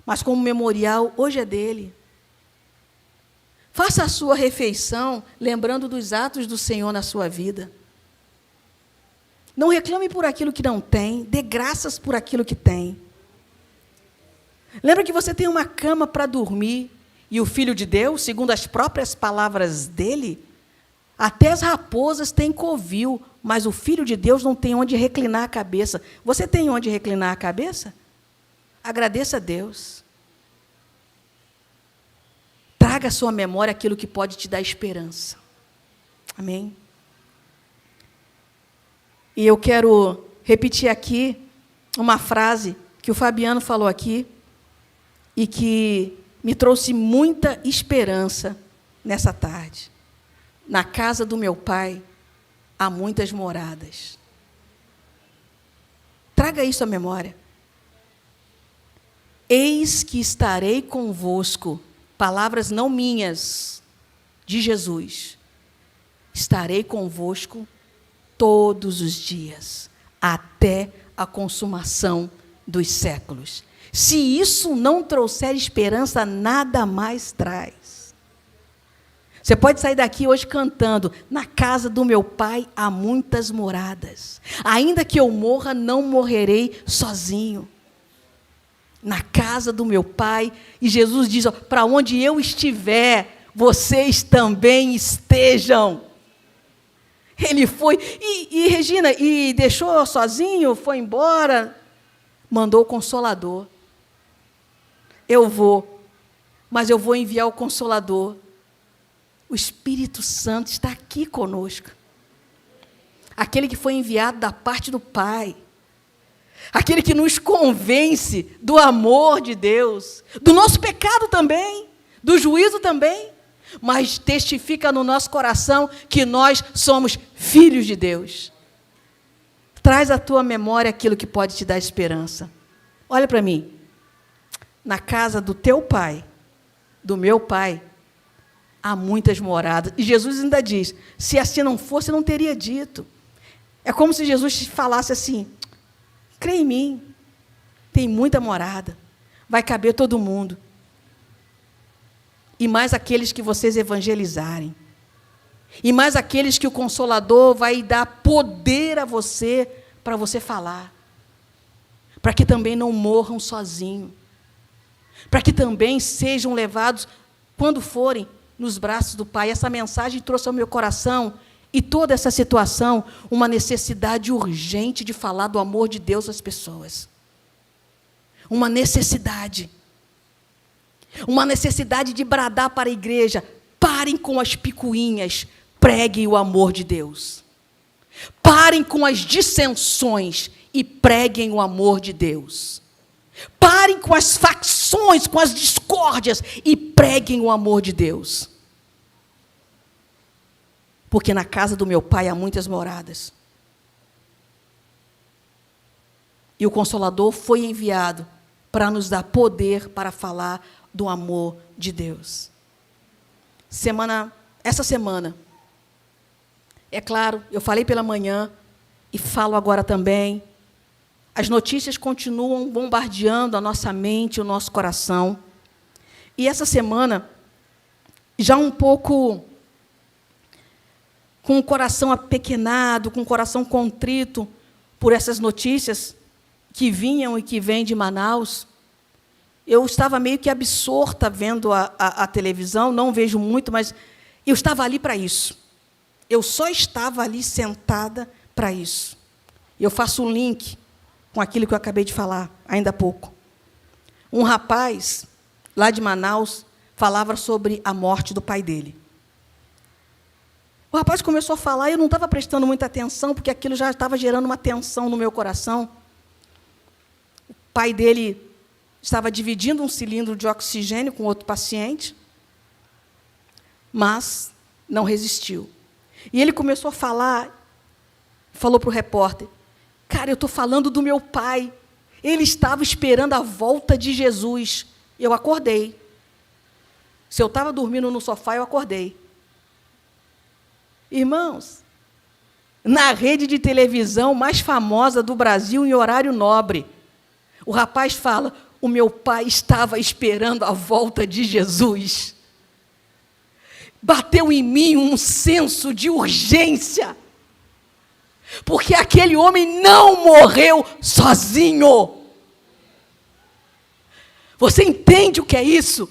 Mas como memorial, hoje é dele. Faça a sua refeição lembrando dos atos do Senhor na sua vida. Não reclame por aquilo que não tem, dê graças por aquilo que tem. Lembra que você tem uma cama para dormir, e o Filho de Deus, segundo as próprias palavras dele, até as raposas têm covil, mas o Filho de Deus não tem onde reclinar a cabeça. Você tem onde reclinar a cabeça? Agradeça a Deus. Traga à sua memória aquilo que pode te dar esperança. Amém? E eu quero repetir aqui uma frase que o Fabiano falou aqui e que me trouxe muita esperança nessa tarde. Na casa do meu Pai há muitas moradas. Traga isso à memória. Eis que estarei convosco, palavras não minhas, de Jesus. Estarei convosco todos os dias, até a consumação dos séculos. Se isso não trouxer esperança, nada mais traz. Você pode sair daqui hoje cantando: na casa do meu Pai há muitas moradas. Ainda que eu morra, não morrerei sozinho. Na casa do meu Pai. E Jesus diz: para onde eu estiver, vocês também estejam. Ele foi, Regina, e deixou sozinho, foi embora, mandou o Consolador. Eu vou, mas eu vou enviar o Consolador. O Espírito Santo está aqui conosco. Aquele que foi enviado da parte do Pai. Aquele que nos convence do amor de Deus, do nosso pecado também, do juízo também, mas testifica no nosso coração que nós somos filhos de Deus. Traz à tua memória aquilo que pode te dar esperança. Olha para mim. Na casa do teu Pai, do meu Pai, há muitas moradas. E Jesus ainda diz: se assim não fosse, não teria dito. É como se Jesus falasse assim: crê em mim, tem muita morada, vai caber todo mundo. E mais aqueles que vocês evangelizarem. E mais aqueles que o Consolador vai dar poder a você, para você falar. Para que também não morram sozinhos. Para que também sejam levados, quando forem, nos braços do Pai. Essa mensagem trouxe ao meu coração, e toda essa situação, uma necessidade urgente de falar do amor de Deus às pessoas. Uma necessidade. Uma necessidade de bradar para a igreja: parem com as picuinhas, preguem o amor de Deus. Parem com as dissensões e preguem o amor de Deus. Parem com as facções, com as discórdias e preguem o amor de Deus. Porque na casa do meu Pai há muitas moradas. E o Consolador foi enviado para nos dar poder para falar do amor de Deus. Essa semana, é claro, eu falei pela manhã e falo agora também, as notícias continuam bombardeando a nossa mente, o nosso coração. E essa semana, já um pouco com o coração apequenado, com o coração contrito por essas notícias que vinham e que vêm de Manaus, eu estava meio que absorta vendo a televisão, não vejo muito, mas eu estava ali para isso. Eu só estava ali sentada para isso. Eu faço um link com aquilo que eu acabei de falar, ainda há pouco. Um rapaz, lá de Manaus, falava sobre a morte do pai dele. O rapaz começou a falar e eu não estava prestando muita atenção, porque aquilo já estava gerando uma tensão no meu coração. O pai dele estava dividindo um cilindro de oxigênio com outro paciente, mas não resistiu. E ele começou a falar, falou para o repórter: cara, eu estou falando do meu pai, ele estava esperando a volta de Jesus. Eu acordei. Se eu estava dormindo no sofá, eu acordei. Irmãos, na rede de televisão mais famosa do Brasil, em horário nobre, o rapaz fala: o meu pai estava esperando a volta de Jesus. Bateu em mim um senso de urgência, porque aquele homem não morreu sozinho. Você entende o que é isso?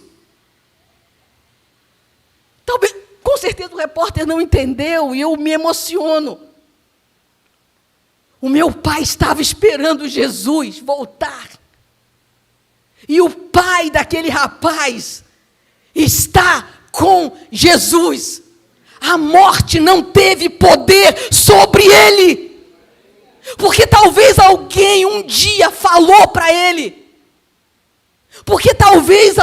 Talvez, com certeza o repórter não entendeu, e eu me emociono. O meu pai estava esperando Jesus voltar. E o pai daquele rapaz está com Jesus. A morte não teve poder sobre ele. Porque talvez alguém um dia falou para ele. Porque talvez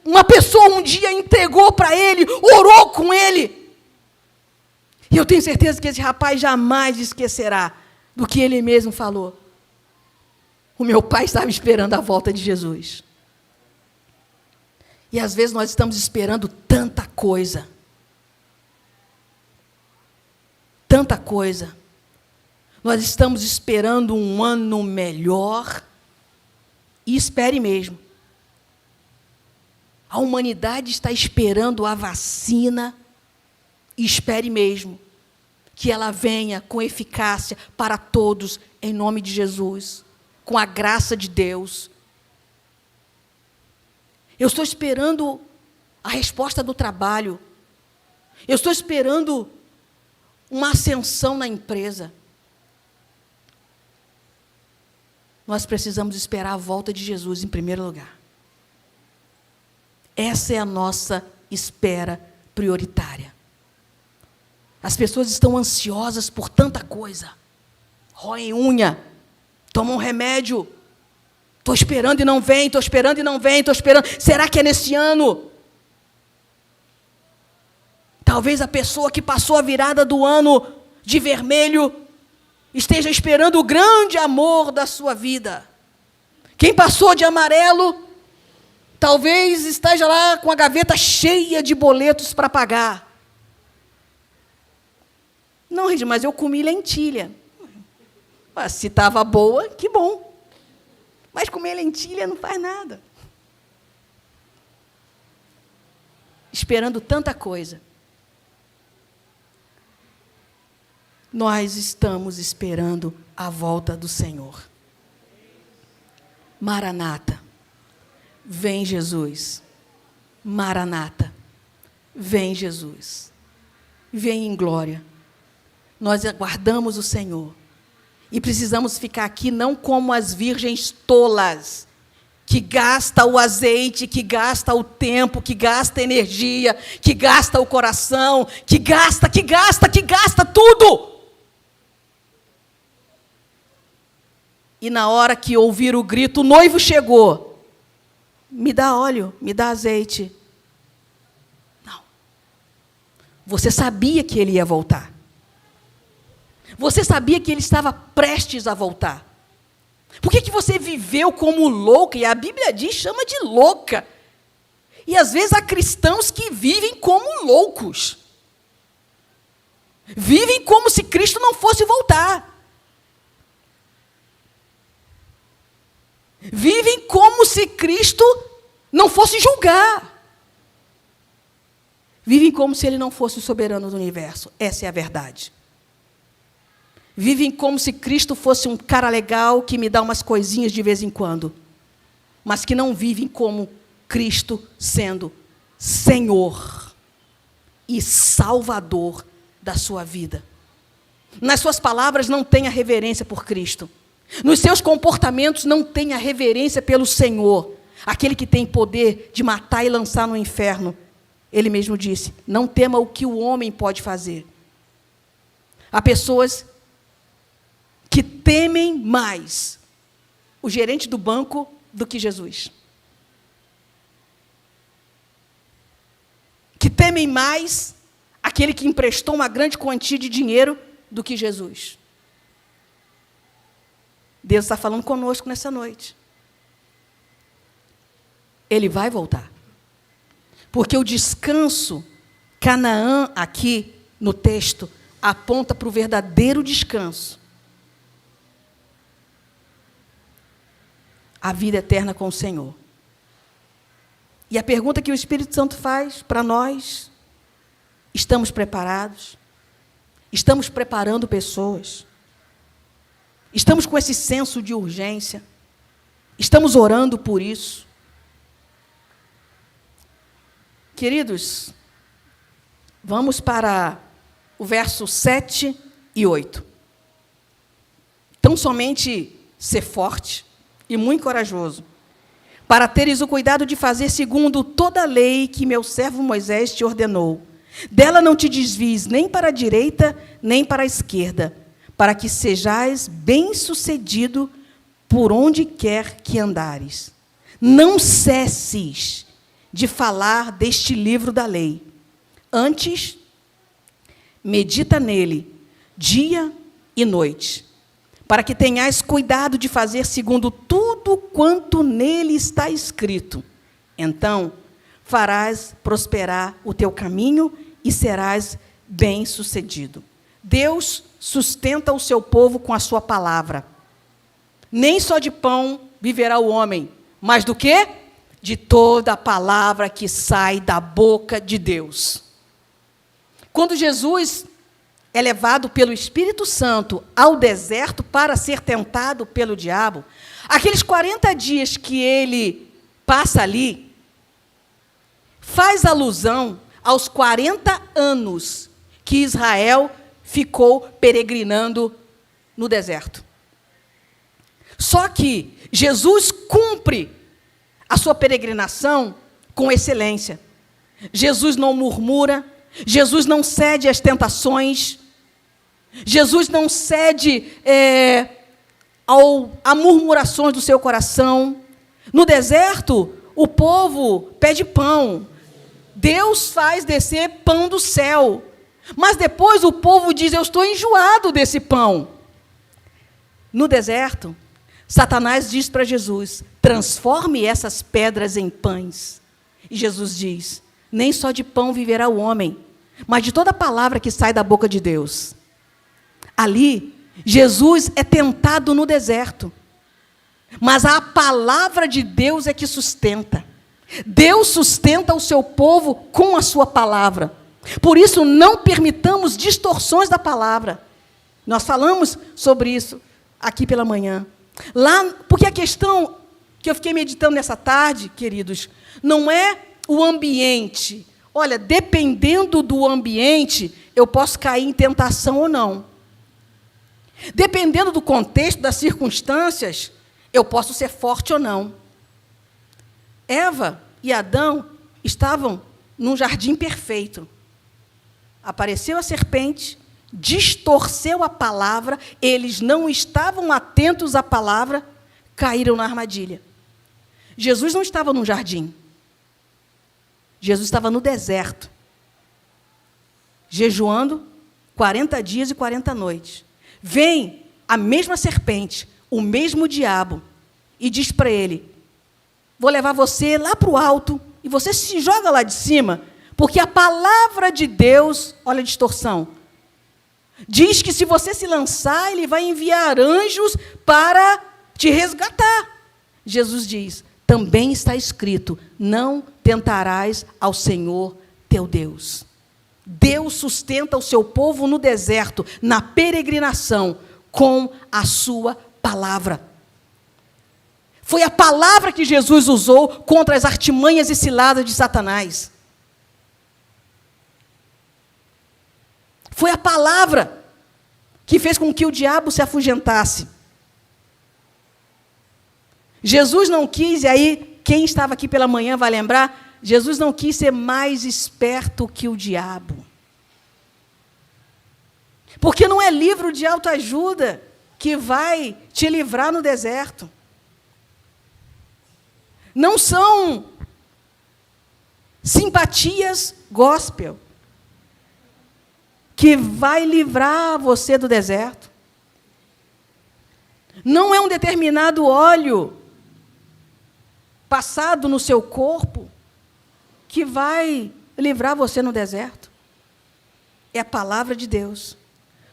uma pessoa um dia entregou para ele, orou com ele. E eu tenho certeza que esse rapaz jamais esquecerá do que ele mesmo falou. O meu pai estava esperando a volta de Jesus. E às vezes nós estamos esperando tanta coisa. Tanta coisa. Nós estamos esperando um ano melhor. E espere mesmo. A humanidade está esperando a vacina. E espere mesmo que ela venha com eficácia para todos, em nome de Jesus, com a graça de Deus. Eu estou esperando a resposta do trabalho. Eu estou esperando uma ascensão na empresa. Nós precisamos esperar a volta de Jesus em primeiro lugar. Essa é a nossa espera prioritária. As pessoas estão ansiosas por tanta coisa. Roem unha, tomam remédio. Estou esperando e não vem, estou esperando e não vem, estou esperando. Será que é nesse ano? Talvez a pessoa que passou a virada do ano de vermelho esteja esperando o grande amor da sua vida. Quem passou de amarelo, talvez esteja lá com a gaveta cheia de boletos para pagar. Não, Rede, mas eu comi lentilha. Se estava boa, que bom. Mas comer lentilha não faz nada. Esperando tanta coisa. Nós estamos esperando a volta do Senhor. Maranata, vem Jesus. Maranata, vem Jesus. Vem em glória. Nós aguardamos o Senhor. E precisamos ficar aqui não como as virgens tolas, que gasta o azeite, que gasta o tempo, que gasta energia, que gasta o coração, que gasta tudo. E na hora que ouvir o grito, o noivo chegou. Me dá óleo, me dá azeite. Não. Você sabia que ele ia voltar. Você sabia que ele estava prestes a voltar. Por que você viveu como louca? E a Bíblia diz, chama de louca. E às vezes há cristãos que vivem como loucos. Vivem como se Cristo não fosse voltar. Vivem como se Cristo não fosse julgar. Vivem como se ele não fosse o soberano do universo. Essa é a verdade. Vivem como se Cristo fosse um cara legal que me dá umas coisinhas de vez em quando. Mas que não vivem como Cristo sendo Senhor e Salvador da sua vida. Nas suas palavras não tenha reverência por Cristo. Nos seus comportamentos não tenha reverência pelo Senhor, aquele que tem poder de matar e lançar no inferno. Ele mesmo disse, não tema o que o homem pode fazer. Há pessoas que temem mais o gerente do banco do que Jesus. Que temem mais aquele que emprestou uma grande quantia de dinheiro do que Jesus. Deus está falando conosco nessa noite. Ele vai voltar. Porque o descanso, Canaã, aqui no texto, aponta para o verdadeiro descanso. A vida eterna com o Senhor. E a pergunta que o Espírito Santo faz para nós, estamos preparados? Estamos preparando pessoas? Estamos com esse senso de urgência? Estamos orando por isso? Queridos, vamos para o verso 7 e 8. Tão somente ser forte e muito corajoso, para teres o cuidado de fazer segundo toda a lei que meu servo Moisés te ordenou. Dela não te desvies nem para a direita, nem para a esquerda, para que sejais bem-sucedido por onde quer que andares. Não cesses de falar deste livro da lei. Antes, medita nele, dia e noite, para que tenhais cuidado de fazer segundo tudo quanto nele está escrito. Então, farás prosperar o teu caminho e serás bem-sucedido. Deus sustenta o seu povo com a sua palavra. Nem só de pão viverá o homem, mas do quê? De toda a palavra que sai da boca de Deus. Quando Jesus é levado pelo Espírito Santo ao deserto para ser tentado pelo diabo, aqueles 40 dias que ele passa ali, faz alusão aos 40 anos que Israel ficou peregrinando no deserto. Só que Jesus cumpre a sua peregrinação com excelência. Jesus não murmura, Jesus não cede às tentações, Jesus não cede a murmurações do seu coração. No deserto, o povo pede pão. Deus faz descer pão do céu. Mas depois o povo diz, eu estou enjoado desse pão. No deserto, Satanás diz para Jesus, transforme essas pedras em pães. E Jesus diz, nem só de pão viverá o homem, mas de toda palavra que sai da boca de Deus. Ali, Jesus é tentado no deserto, mas a palavra de Deus é que sustenta. Deus sustenta o seu povo com a sua palavra. Por isso, não permitamos distorções da palavra. Nós falamos sobre isso aqui pela manhã. Porque a questão que eu fiquei meditando nessa tarde, queridos, não é o ambiente. Olha, dependendo do ambiente, eu posso cair em tentação ou não. Dependendo do contexto, das circunstâncias, eu posso ser forte ou não. Eva e Adão estavam num jardim perfeito. Apareceu a serpente, distorceu a palavra, eles não estavam atentos à palavra, caíram na armadilha. Jesus não estava num jardim. Jesus estava no deserto, jejuando 40 dias e 40 noites. Vem a mesma serpente, o mesmo diabo, e diz para ele, vou levar você lá para o alto, e você se joga lá de cima, porque a palavra de Deus, olha a distorção, diz que se você se lançar, ele vai enviar anjos para te resgatar. Jesus diz, também está escrito, não tentarás ao Senhor teu Deus. Deus sustenta o seu povo no deserto, na peregrinação, com a sua palavra. Foi a palavra que Jesus usou contra as artimanhas e ciladas de Satanás. Foi a palavra que fez com que o diabo se afugentasse. Jesus não quis, e aí, quem estava aqui pela manhã vai lembrar, Jesus não quis ser mais esperto que o diabo. Porque não é livro de autoajuda que vai te livrar no deserto. Não são simpatias gospel que vai livrar você do deserto. Não é um determinado óleo passado no seu corpo que vai livrar você no deserto. É a palavra de Deus.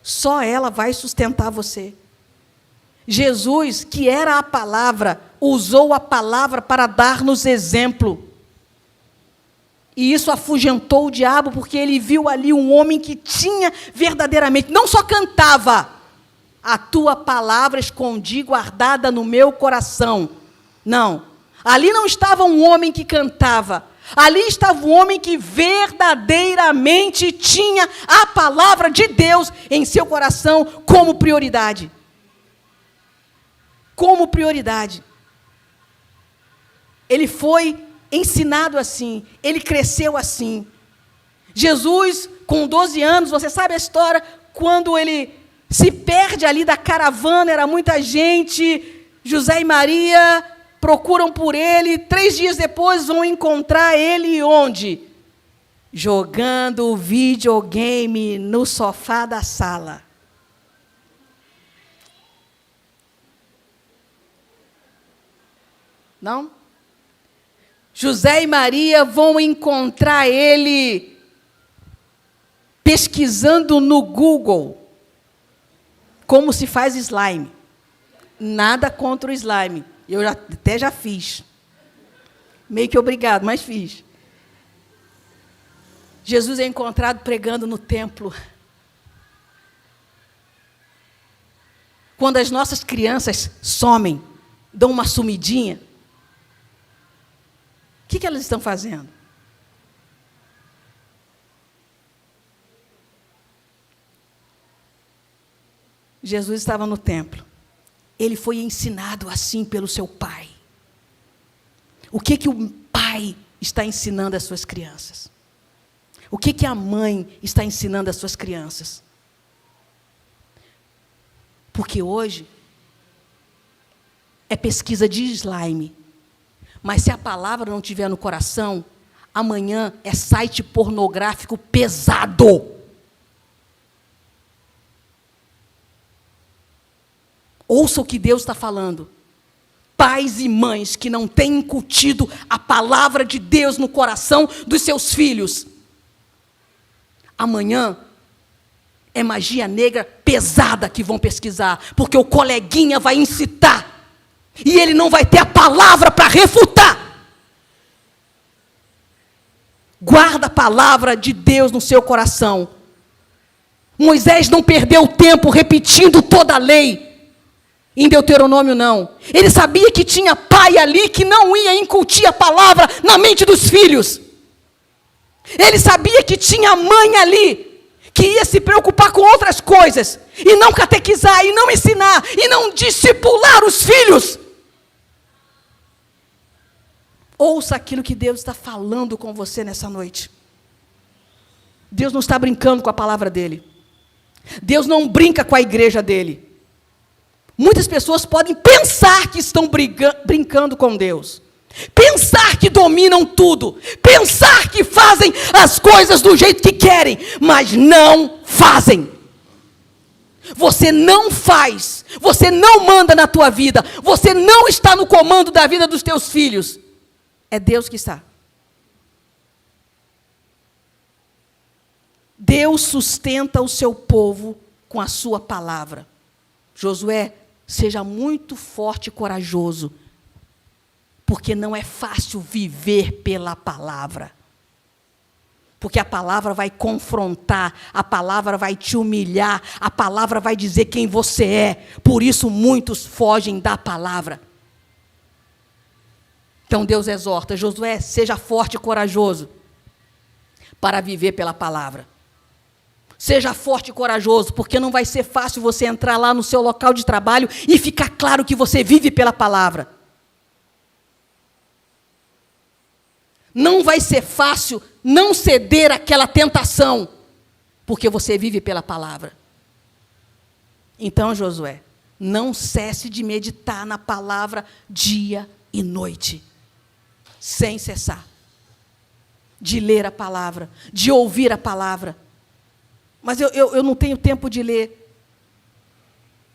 Só ela vai sustentar você. Jesus, que era a palavra, usou a palavra para dar-nos exemplo. E isso afugentou o diabo, porque ele viu ali um homem que tinha verdadeiramente, não só cantava, a tua palavra escondi guardada no meu coração. Não. Ali não estava um homem que cantava. Ali estava um homem que verdadeiramente tinha a palavra de Deus em seu coração como prioridade. Como prioridade. Ele foi ensinado assim, ele cresceu assim. Jesus, com 12 anos, você sabe a história, quando ele se perde ali da caravana, era muita gente, José e Maria procuram por ele, 3 dias depois vão encontrar ele onde? Jogando videogame no sofá da sala. Não? José e Maria vão encontrar ele pesquisando no Google como se faz slime. Nada contra o slime. Eu até já fiz. Meio que obrigado, mas fiz. Jesus é encontrado pregando no templo. Quando as nossas crianças somem, dão uma sumidinha, o que elas estão fazendo? Jesus estava no templo. Ele foi ensinado assim pelo seu pai. O que o pai está ensinando às suas crianças? O que a mãe está ensinando às suas crianças? Porque hoje é pesquisa de slime. Mas se a palavra não estiver no coração, amanhã é site pornográfico pesado. Ouça o que Deus está falando. Pais e mães que não têm incutido a palavra de Deus no coração dos seus filhos. Amanhã é magia negra pesada que vão pesquisar, porque o coleguinha vai incitar, e ele não vai ter a palavra para refutar. Guarda a palavra de Deus no seu coração. Moisés não perdeu tempo repetindo toda a lei. Em Deuteronômio, não. Ele sabia que tinha pai ali que não ia incutir a palavra na mente dos filhos. Ele sabia que tinha mãe ali que ia se preocupar com outras coisas, e não catequizar, e não ensinar, e não discipular os filhos. Ouça aquilo que Deus está falando com você nessa noite. Deus não está brincando com a palavra dele. Deus não brinca com a igreja dele. Muitas pessoas podem pensar que estão brincando com Deus. Pensar que dominam tudo. Pensar que fazem as coisas do jeito que querem. Mas não fazem. Você não faz. Você não manda na tua vida. Você não está no comando da vida dos teus filhos. É Deus que está. Deus sustenta o seu povo com a sua palavra. Josué, seja muito forte e corajoso, porque não é fácil viver pela palavra. Porque a palavra vai confrontar, a palavra vai te humilhar, a palavra vai dizer quem você é. Por isso muitos fogem da palavra. Então Deus exorta, Josué, seja forte e corajoso para viver pela palavra. Seja forte e corajoso, porque não vai ser fácil você entrar lá no seu local de trabalho e ficar claro que você vive pela palavra. Não vai ser fácil não ceder àquela tentação, porque você vive pela palavra. Então, Josué, não cesse de meditar na palavra dia e noite, sem cessar. De ler a palavra, de ouvir a palavra. Mas eu não tenho tempo de ler.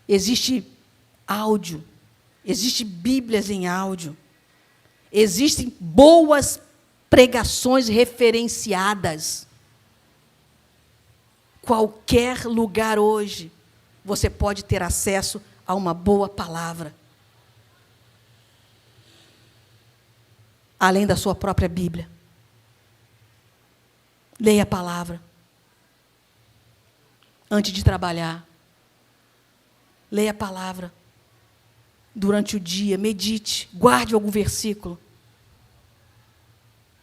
Existe áudio, existe Bíblias em áudio, existem boas pregações referenciadas. Qualquer lugar hoje, você pode ter acesso a uma boa palavra. Além da sua própria Bíblia. Leia a palavra. Antes de trabalhar, leia a palavra. Durante o dia, medite, guarde algum versículo.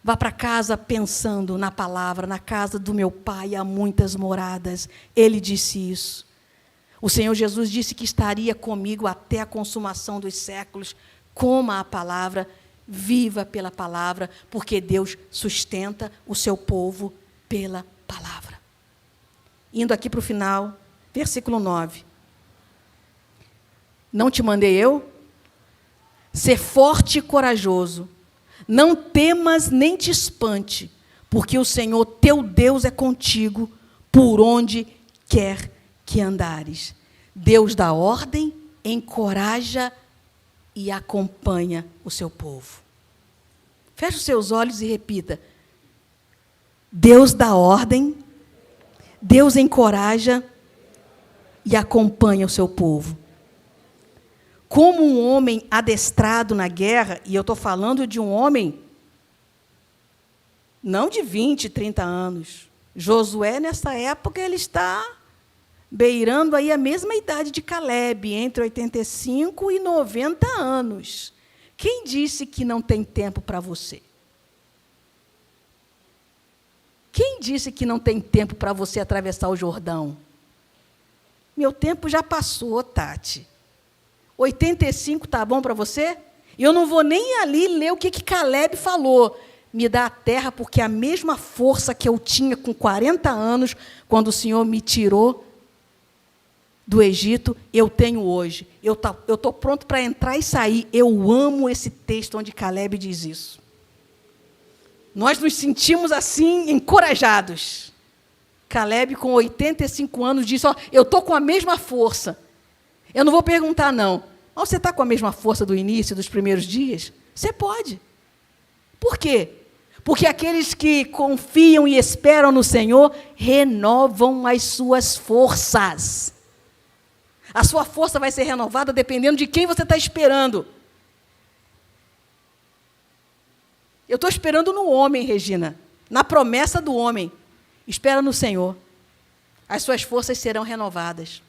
Vá para casa pensando na palavra. Na casa do meu pai há muitas moradas. Ele disse isso. O Senhor Jesus disse que estaria comigo até a consumação dos séculos. Coma a palavra viva pela palavra, porque Deus sustenta o seu povo pela palavra. Indo aqui para o final, versículo 9. Não te mandei eu? Ser forte e corajoso, não temas nem te espante, porque o Senhor teu Deus é contigo, por onde quer que andares. Deus dá ordem, encoraja e acompanha o seu povo. Feche os seus olhos e repita. Deus dá ordem, Deus encoraja e acompanha o seu povo. Como um homem adestrado na guerra, e eu estou falando de um homem não de 20, 30 anos. Josué, nessa época, ele está beirando aí a mesma idade de Caleb, entre 85 e 90 anos. Quem disse que não tem tempo para você? Quem disse que não tem tempo para você atravessar o Jordão? Meu tempo já passou, Tati. 85 está bom para você? Eu não vou nem ali ler o que Caleb falou. Me dá a terra, porque a mesma força que eu tinha com 40 anos, quando o Senhor me tirou do Egito, eu tenho hoje. Eu estou pronto para entrar e sair. Eu amo esse texto onde Caleb diz isso. Nós nos sentimos assim, encorajados. Caleb, com 85 anos, disse, eu estou com a mesma força. Eu não vou perguntar, não. Mas você está com a mesma força do início, dos primeiros dias? Você pode. Por quê? Porque aqueles que confiam e esperam no Senhor renovam as suas forças. A sua força vai ser renovada dependendo de quem você está esperando. Eu estou esperando no homem, Regina, na promessa do homem. Espera no Senhor. As suas forças serão renovadas.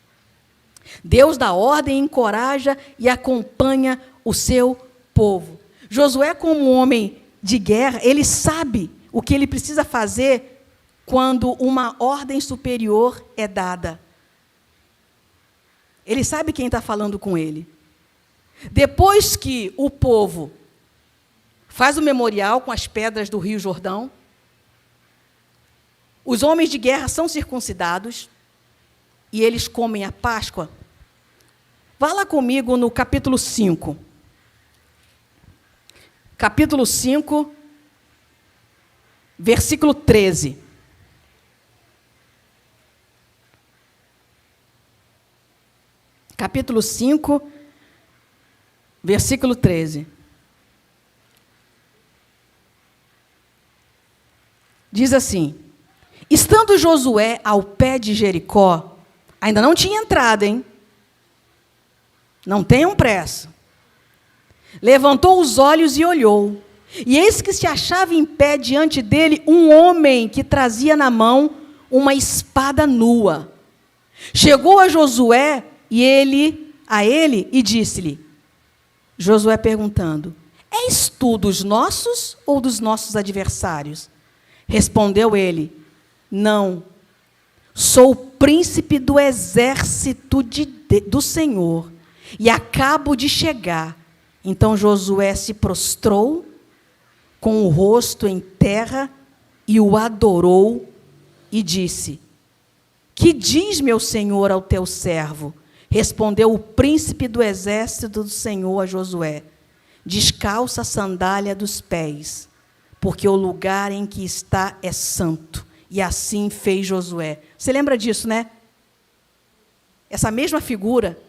Deus dá ordem, encoraja e acompanha o seu povo. Josué, como um homem de guerra, ele sabe o que ele precisa fazer quando uma ordem superior é dada. Ele sabe quem está falando com ele. Depois que o povo faz o memorial com as pedras do Rio Jordão, os homens de guerra são circuncidados e eles comem a Páscoa. Vá lá comigo no capítulo 5. Capítulo 5, versículo 13. Capítulo 5, versículo 13. Diz assim: estando Josué ao pé de Jericó, ainda não tinha entrado, hein? Não tenham pressa. Levantou os olhos e olhou. E eis que se achava em pé diante dele um homem que trazia na mão uma espada nua. Chegou a Josué a ele e disse-lhe, Josué perguntando, és tu dos nossos ou dos nossos adversários? Respondeu ele, não, sou o príncipe do exército do Senhor, e acabo de chegar. Então Josué se prostrou, com o rosto em terra, e o adorou, e disse, que diz meu senhor ao teu servo? Respondeu o príncipe do exército do Senhor a Josué, descalça a sandália dos pés, porque o lugar em que está é santo. E assim fez Josué. Você lembra disso, né? Essa mesma figura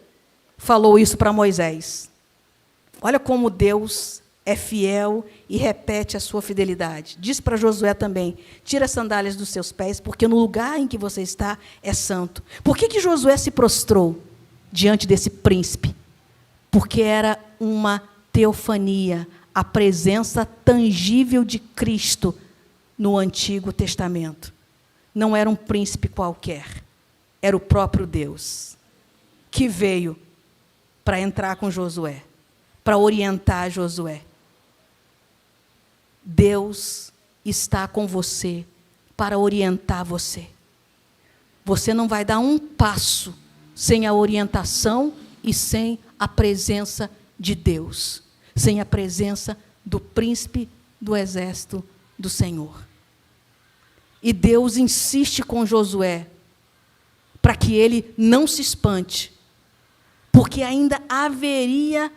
falou isso para Moisés. Olha como Deus é fiel e repete a sua fidelidade. Disse para Josué também, tira as sandálias dos seus pés, porque no lugar em que você está é santo. Por que Josué se prostrou diante desse príncipe? Porque era uma teofania, a presença tangível de Cristo no Antigo Testamento. Não era um príncipe qualquer, era o próprio Deus, que veio para entrar com Josué, para orientar Josué. Deus está com você para orientar você. Você não vai dar um passo sem a orientação e sem a presença de Deus, sem a presença do príncipe do exército do Senhor. E Deus insiste com Josué para que ele não se espante, porque ainda haveria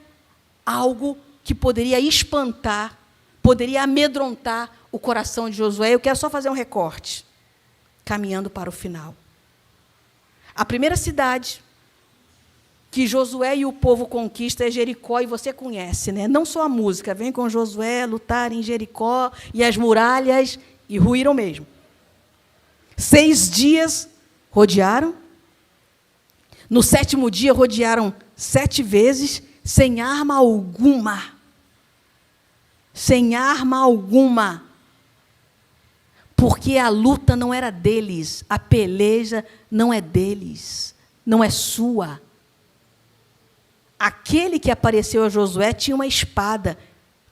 algo que poderia espantar, poderia amedrontar o coração de Josué. Eu quero só fazer um recorte, caminhando para o final. A primeira cidade que Josué e o povo conquistam é Jericó, e você conhece, né? Não só a música, vem com Josué lutar em Jericó, e as muralhas, e ruíram mesmo. 6 dias rodearam. No 7º dia, rodearam 7 vezes, sem arma alguma. Sem arma alguma. Porque a luta não era deles, a peleja não é deles, não é sua. Aquele que apareceu a Josué tinha uma espada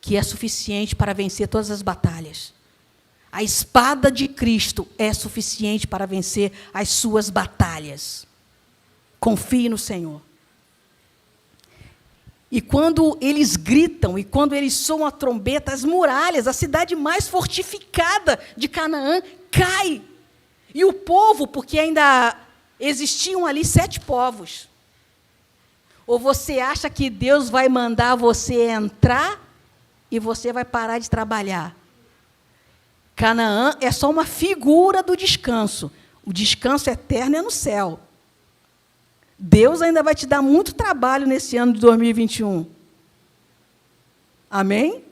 que é suficiente para vencer todas as batalhas. A espada de Cristo é suficiente para vencer as suas batalhas. Confie no Senhor. E quando eles gritam, e quando eles soam a trombeta, as muralhas, a cidade mais fortificada de Canaã, cai. E o povo, porque ainda existiam ali 7 povos. Ou você acha que Deus vai mandar você entrar e você vai parar de trabalhar? Canaã é só uma figura do descanso. O descanso eterno é no céu. Deus ainda vai te dar muito trabalho nesse ano de 2021. Amém?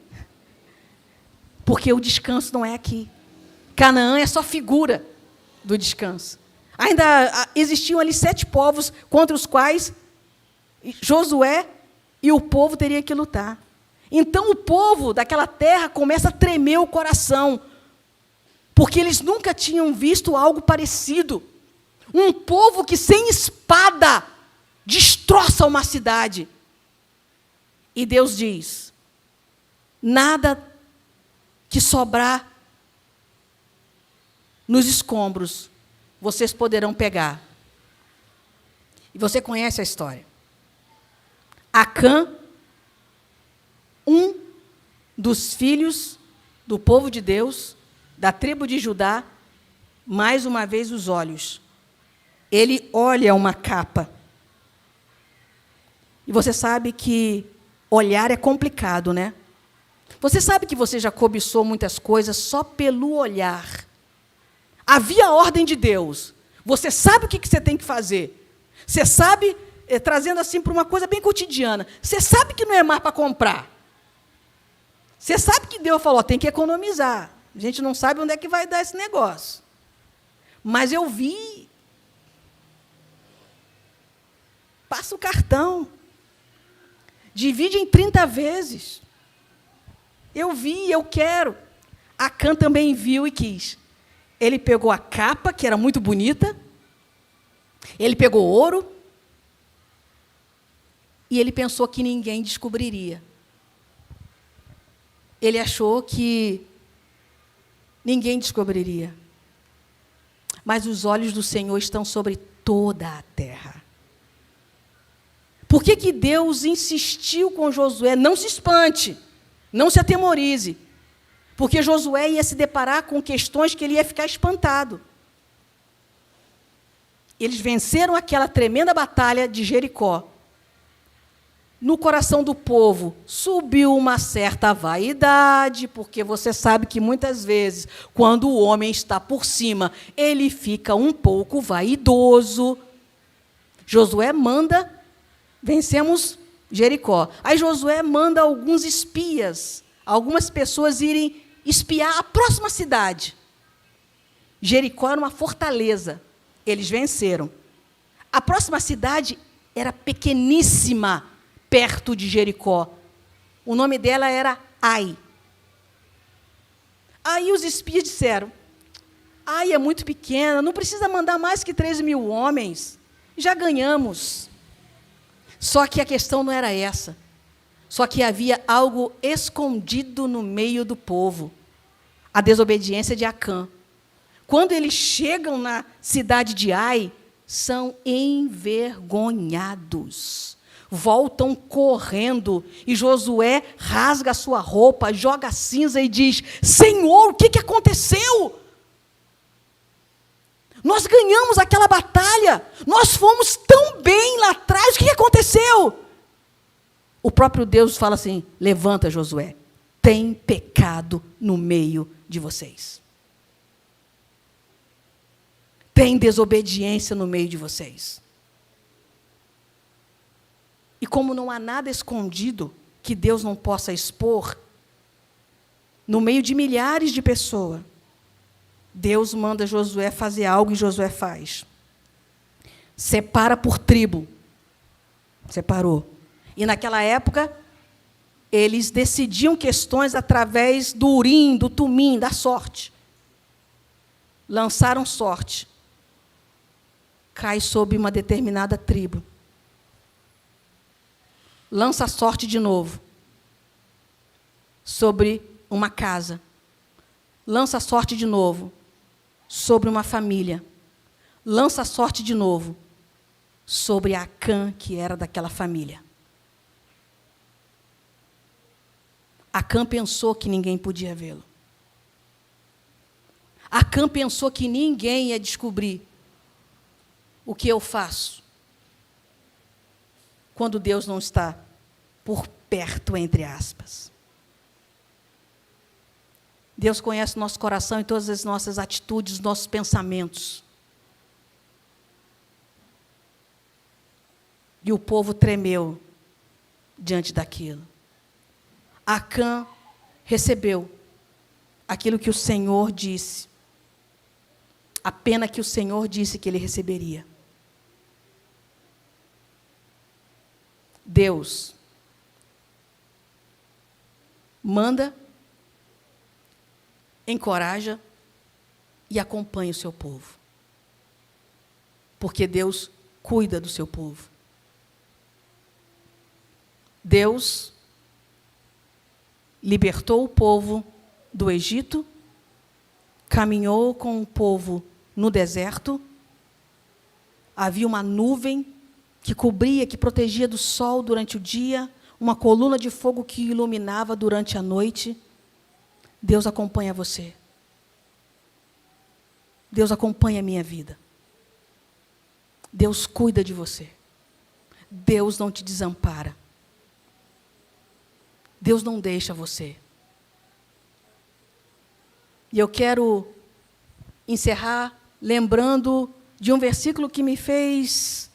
Porque o descanso não é aqui. Canaã é só figura do descanso. Ainda existiam ali 7 povos contra os quais Josué e o povo teriam que lutar. Então o povo daquela terra começa a tremer o coração, porque eles nunca tinham visto algo parecido. Um povo que sem espada destroça uma cidade. E Deus diz: nada que sobrar nos escombros vocês poderão pegar. E você conhece a história. Acã, um dos filhos do povo de Deus, da tribo de Judá, mais uma vez os olhos. Ele olha uma capa. E você sabe que olhar é complicado, né? Você sabe que você já cobiçou muitas coisas só pelo olhar. Havia a ordem de Deus. Você sabe o que você tem que fazer. Você sabe, trazendo assim para uma coisa bem cotidiana, você sabe que não é mais para comprar. Você sabe que Deus falou, tem que economizar. A gente não sabe onde é que vai dar esse negócio. Mas eu vi. Passa o cartão. Divide em 30 vezes. Eu vi, eu quero. Acã também viu e quis. Ele pegou a capa, que era muito bonita. Ele pegou ouro. E ele pensou que ninguém descobriria. Ele achou que ninguém descobriria. Mas os olhos do Senhor estão sobre toda a terra. Por que Deus insistiu com Josué? Não se espante, não se atemorize. Porque Josué ia se deparar com questões que ele ia ficar espantado. Eles venceram aquela tremenda batalha de Jericó. No coração do povo subiu uma certa vaidade, porque você sabe que muitas vezes, quando o homem está por cima, ele fica um pouco vaidoso. Josué manda, vencemos Jericó. Aí Josué manda alguns espias, algumas pessoas irem espiar a próxima cidade. Jericó era uma fortaleza, eles venceram. A próxima cidade era pequeníssima, perto de Jericó. O nome dela era Ai. Aí os espias disseram, Ai é muito pequena, não precisa mandar mais que 3.000 homens, já ganhamos. Só que a questão não era essa. Só que havia algo escondido no meio do povo. A desobediência de Acã. Quando eles chegam na cidade de Ai, são envergonhados. voltam correndo, e Josué rasga a sua roupa, joga a cinza e diz: Senhor, o que aconteceu? Nós ganhamos aquela batalha, nós fomos tão bem lá atrás, o que aconteceu? O próprio Deus fala assim: levanta, Josué, tem pecado no meio de vocês. Tem desobediência no meio de vocês. E como não há nada escondido que Deus não possa expor, no meio de milhares de pessoas, Deus manda Josué fazer algo e Josué faz. Separa por tribo. Separou. E naquela época, eles decidiam questões através do Urim, do Tumim, da sorte. Lançaram sorte. Cai sobre uma determinada tribo. Lança a sorte de novo. Sobre uma casa. Lança a sorte de novo. Sobre uma família. Lança a sorte de novo. Sobre Acã, que era daquela família. Acã pensou que ninguém podia vê-lo. Acã pensou que ninguém ia descobrir o que eu faço quando Deus não está por perto, entre aspas. Deus conhece o nosso coração e todas as nossas atitudes, os nossos pensamentos. E o povo tremeu diante daquilo. Acã recebeu aquilo que o Senhor disse, a pena que o Senhor disse que ele receberia. Deus manda, encoraja e acompanha o seu povo. Porque Deus cuida do seu povo. Deus libertou o povo do Egito, caminhou com o povo no deserto, havia uma nuvem que cobria, que protegia do sol durante o dia, uma coluna de fogo que iluminava durante a noite. Deus acompanha você. Deus acompanha a minha vida. Deus cuida de você. Deus não te desampara. Deus não deixa você. E eu quero encerrar lembrando de um versículo que me fez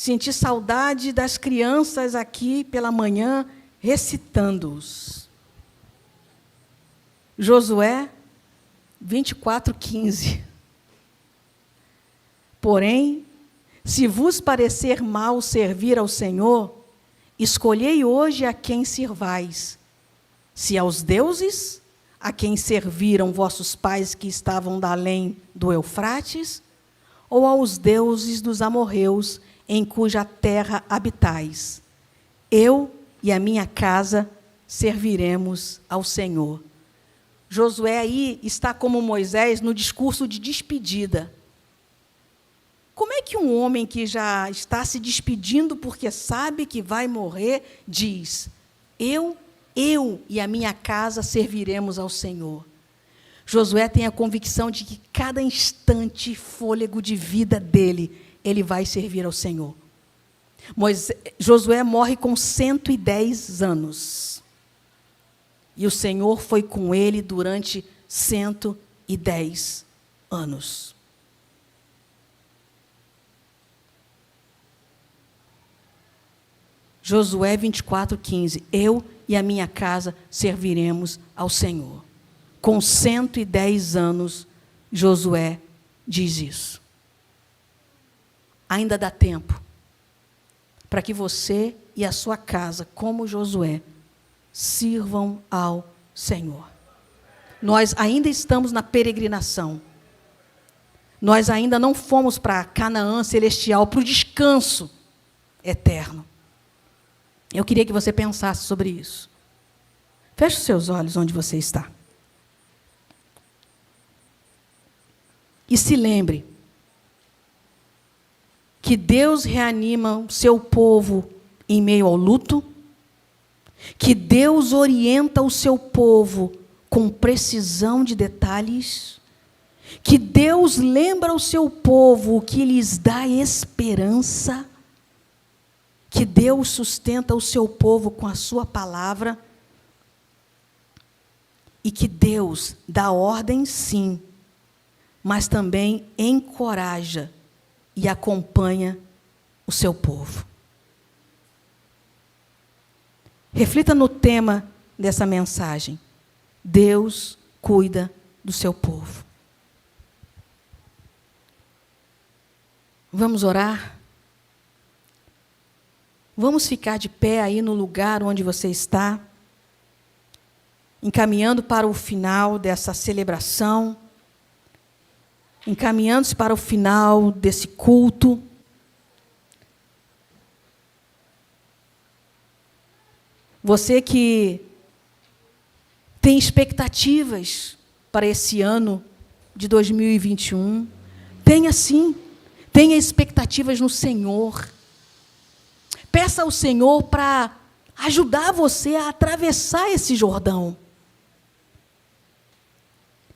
sentir saudade das crianças aqui pela manhã, recitando-os. Josué 24:15. Porém, se vos parecer mal servir ao Senhor, escolhei hoje a quem sirvais, se aos deuses a quem serviram vossos pais que estavam da além do Eufrates, ou aos deuses dos amorreus em cuja terra habitais. Eu e a minha casa serviremos ao Senhor. Josué aí está como Moisés no discurso de despedida. Como é que um homem que já está se despedindo porque sabe que vai morrer, diz: eu e a minha casa serviremos ao Senhor? Josué tem a convicção de que cada instante, fôlego de vida dele, ele vai servir ao Senhor. Josué morre com 110 anos. E o Senhor foi com ele durante 110 anos. Josué 24:15. Eu e a minha casa serviremos ao Senhor. Com 110 anos, Josué diz isso. Ainda dá tempo para que você e a sua casa, como Josué, sirvam ao Senhor. Nós ainda estamos na peregrinação. Nós ainda não fomos para Canaã celestial, para o descanso eterno. Eu queria que você pensasse sobre isso. Feche os seus olhos onde você está. E se lembre que Deus reanima o seu povo em meio ao luto, que Deus orienta o seu povo com precisão de detalhes, que Deus lembra o seu povo o que lhes dá esperança, que Deus sustenta o seu povo com a sua palavra, e que Deus dá ordem, sim, mas também encoraja e acompanha o seu povo. Reflita no tema dessa mensagem. Deus cuida do seu povo. Vamos orar? Vamos ficar de pé aí no lugar onde você está, encaminhando para o final dessa celebração, encaminhando-se para o final desse culto. Você que tem expectativas para esse ano de 2021, tenha sim, tenha expectativas no Senhor. Peça ao Senhor para ajudar você a atravessar esse Jordão.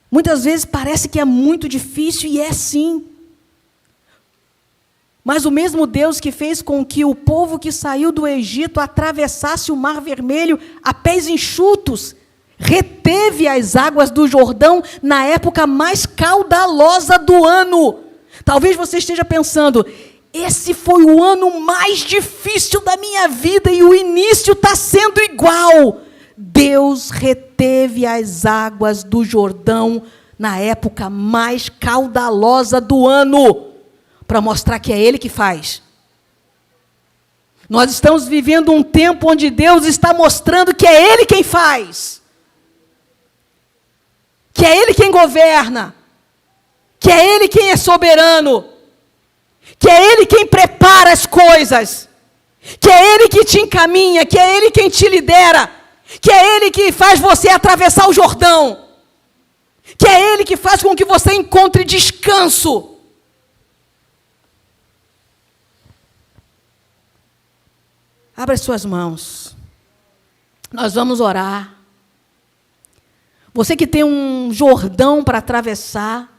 Muitas vezes parece que é muito difícil, e é sim. Mas o mesmo Deus que fez com que o povo que saiu do Egito atravessasse o Mar Vermelho a pés enxutos, reteve as águas do Jordão na época mais caudalosa do ano. Talvez você esteja pensando, esse foi o ano mais difícil da minha vida e o início está sendo igual. Deus reteve as águas do Jordão na época mais caudalosa do ano, para mostrar que é Ele que faz. Nós estamos vivendo um tempo onde Deus está mostrando que é Ele quem faz, que é Ele quem governa, que é Ele quem é soberano, que é Ele quem prepara as coisas, que é Ele que te encaminha, que é Ele quem te lidera, que é Ele que faz você atravessar o Jordão, que é Ele que faz com que você encontre descanso. Abra as suas mãos. Nós vamos orar. Você que tem um Jordão para atravessar,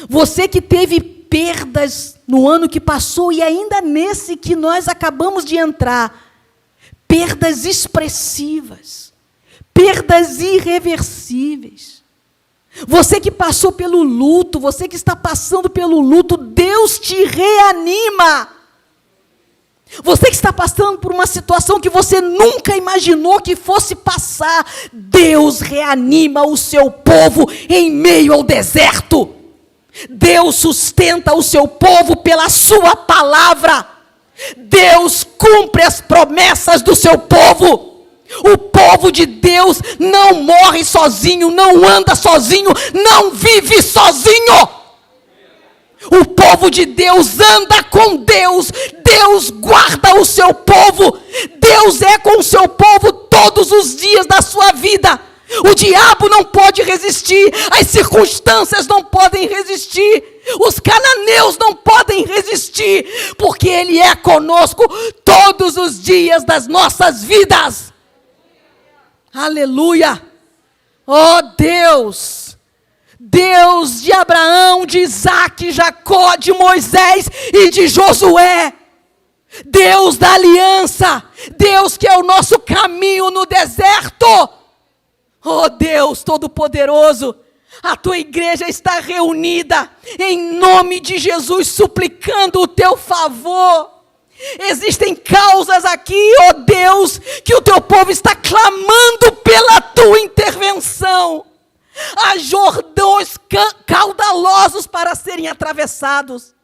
você que teve perdas no ano que passou e ainda nesse que nós acabamos de entrar, perdas expressivas, perdas irreversíveis. Você que passou pelo luto, você que está passando pelo luto, Deus te reanima. Você que está passando por uma situação que você nunca imaginou que fosse passar, Deus reanima o seu povo em meio ao deserto. Deus sustenta o seu povo pela sua palavra. Deus cumpre as promessas do seu povo. O povo de Deus não morre sozinho, não anda sozinho, não vive sozinho. O povo de Deus anda com Deus. Deus guarda o seu povo. Deus é com o seu povo todos os dias da sua vida. O diabo não pode resistir, as circunstâncias não podem resistir, os cananeus não podem resistir, porque Ele é conosco todos os dias das nossas vidas. Aleluia! Oh Deus! Deus de Abraão, de Isaque, Jacó, de Moisés e de Josué. Deus da aliança. Deus que é o nosso caminho no deserto. Oh Deus Todo-Poderoso, a Tua igreja está reunida em nome de Jesus, suplicando o Teu favor. Existem causas aqui, ó Deus, que o Teu povo está clamando pela Tua intervenção. Há jordões caudalosos para serem atravessados.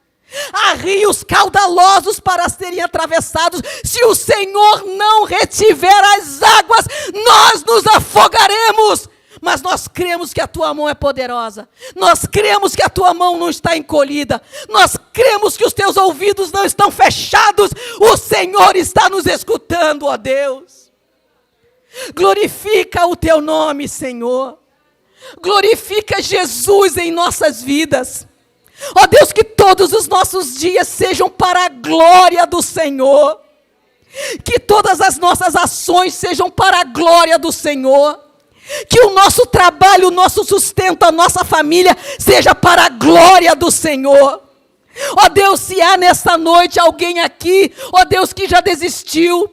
Há rios caudalosos para serem atravessados. Se o Senhor não retiver as águas, nós nos afogaremos. Mas nós cremos que a Tua mão é poderosa. Nós cremos que a Tua mão não está encolhida. Nós cremos que os Teus ouvidos não estão fechados. O Senhor está nos escutando, ó Deus. Glorifica o Teu nome, Senhor. Glorifica Jesus em nossas vidas. Ó Deus, que todos os nossos dias sejam para a glória do Senhor. Que todas as nossas ações sejam para a glória do Senhor. Que o nosso trabalho, o nosso sustento, a nossa família seja para a glória do Senhor. Ó Deus, se há nesta noite alguém aqui, ó Deus, que já desistiu,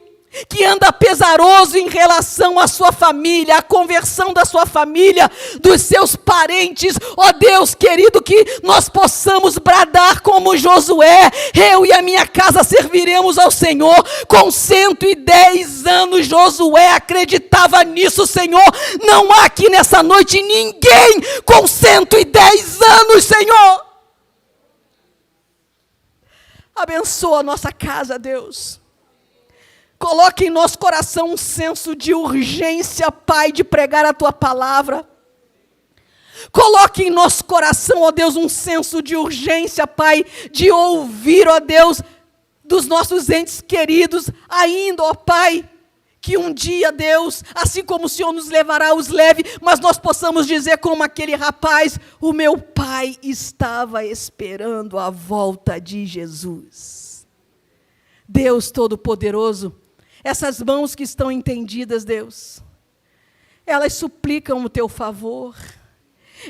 que anda pesaroso em relação à sua família, à conversão da sua família, dos seus parentes, ó Deus querido, que nós possamos bradar como Josué: eu e a minha casa serviremos ao Senhor. Com 110 anos Josué acreditava nisso, Senhor. Não há aqui nessa noite ninguém com 110 anos, Senhor. Abençoa a nossa casa, Deus. Coloque em nosso coração um senso de urgência, Pai, de pregar a Tua palavra. Coloque em nosso coração, ó Deus, um senso de urgência, Pai, de ouvir, ó Deus, dos nossos entes queridos, ainda, ó Pai, que um dia, Deus, assim como o Senhor nos levará, os leve, mas nós possamos dizer como aquele rapaz: o meu pai estava esperando a volta de Jesus. Deus Todo-Poderoso, essas mãos que estão entendidas, Deus, elas suplicam o Teu favor.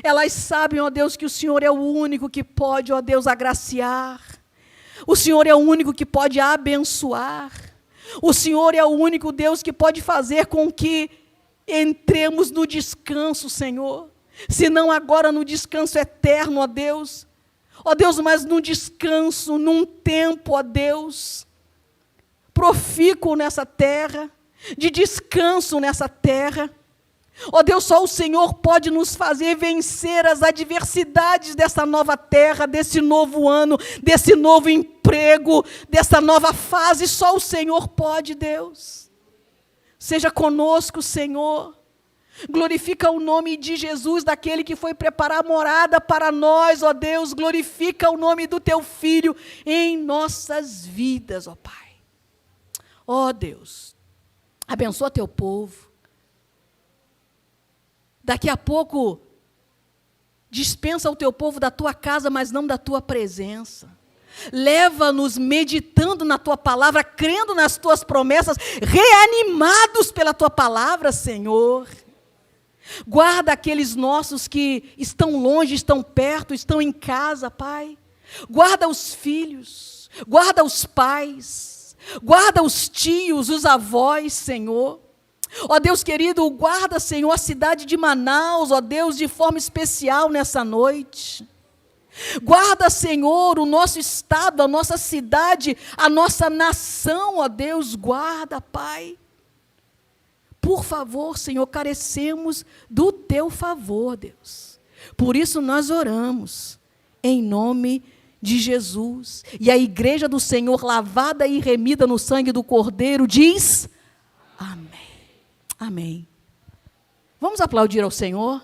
Elas sabem, ó Deus, que o Senhor é o único que pode, ó Deus, agraciar. O Senhor é o único que pode abençoar. O Senhor é o único Deus que pode fazer com que entremos no descanso, Senhor. Se não agora no descanso eterno, ó Deus. Ó Deus, mas num descanso, num tempo, ó Deus, profícuo nessa terra, de descanso nessa terra. Ó Deus, só o Senhor pode nos fazer vencer as adversidades dessa nova terra, desse novo ano, desse novo emprego, dessa nova fase. Só o Senhor pode, Deus. Seja conosco, Senhor. Glorifica o nome de Jesus, daquele que foi preparar morada para nós, ó Deus. Glorifica o nome do Teu Filho em nossas vidas, ó Pai. Ó Deus, abençoa Teu povo. Daqui a pouco, dispensa o Teu povo da Tua casa, mas não da Tua presença. Leva-nos meditando na Tua palavra, crendo nas Tuas promessas, reanimados pela Tua palavra, Senhor. Guarda aqueles nossos que estão longe, estão perto, estão em casa, Pai. Guarda os filhos, guarda os pais, guarda os tios, os avós, Senhor. Ó Deus querido, guarda, Senhor, a cidade de Manaus, ó Deus, de forma especial nessa noite. Guarda, Senhor, o nosso estado, a nossa cidade, a nossa nação, ó Deus, guarda, Pai. Por favor, Senhor, carecemos do Teu favor, Deus. Por isso nós oramos, em nome de Jesus. E a igreja do Senhor, lavada e remida no sangue do Cordeiro, diz: amém. Amém. Vamos aplaudir ao Senhor?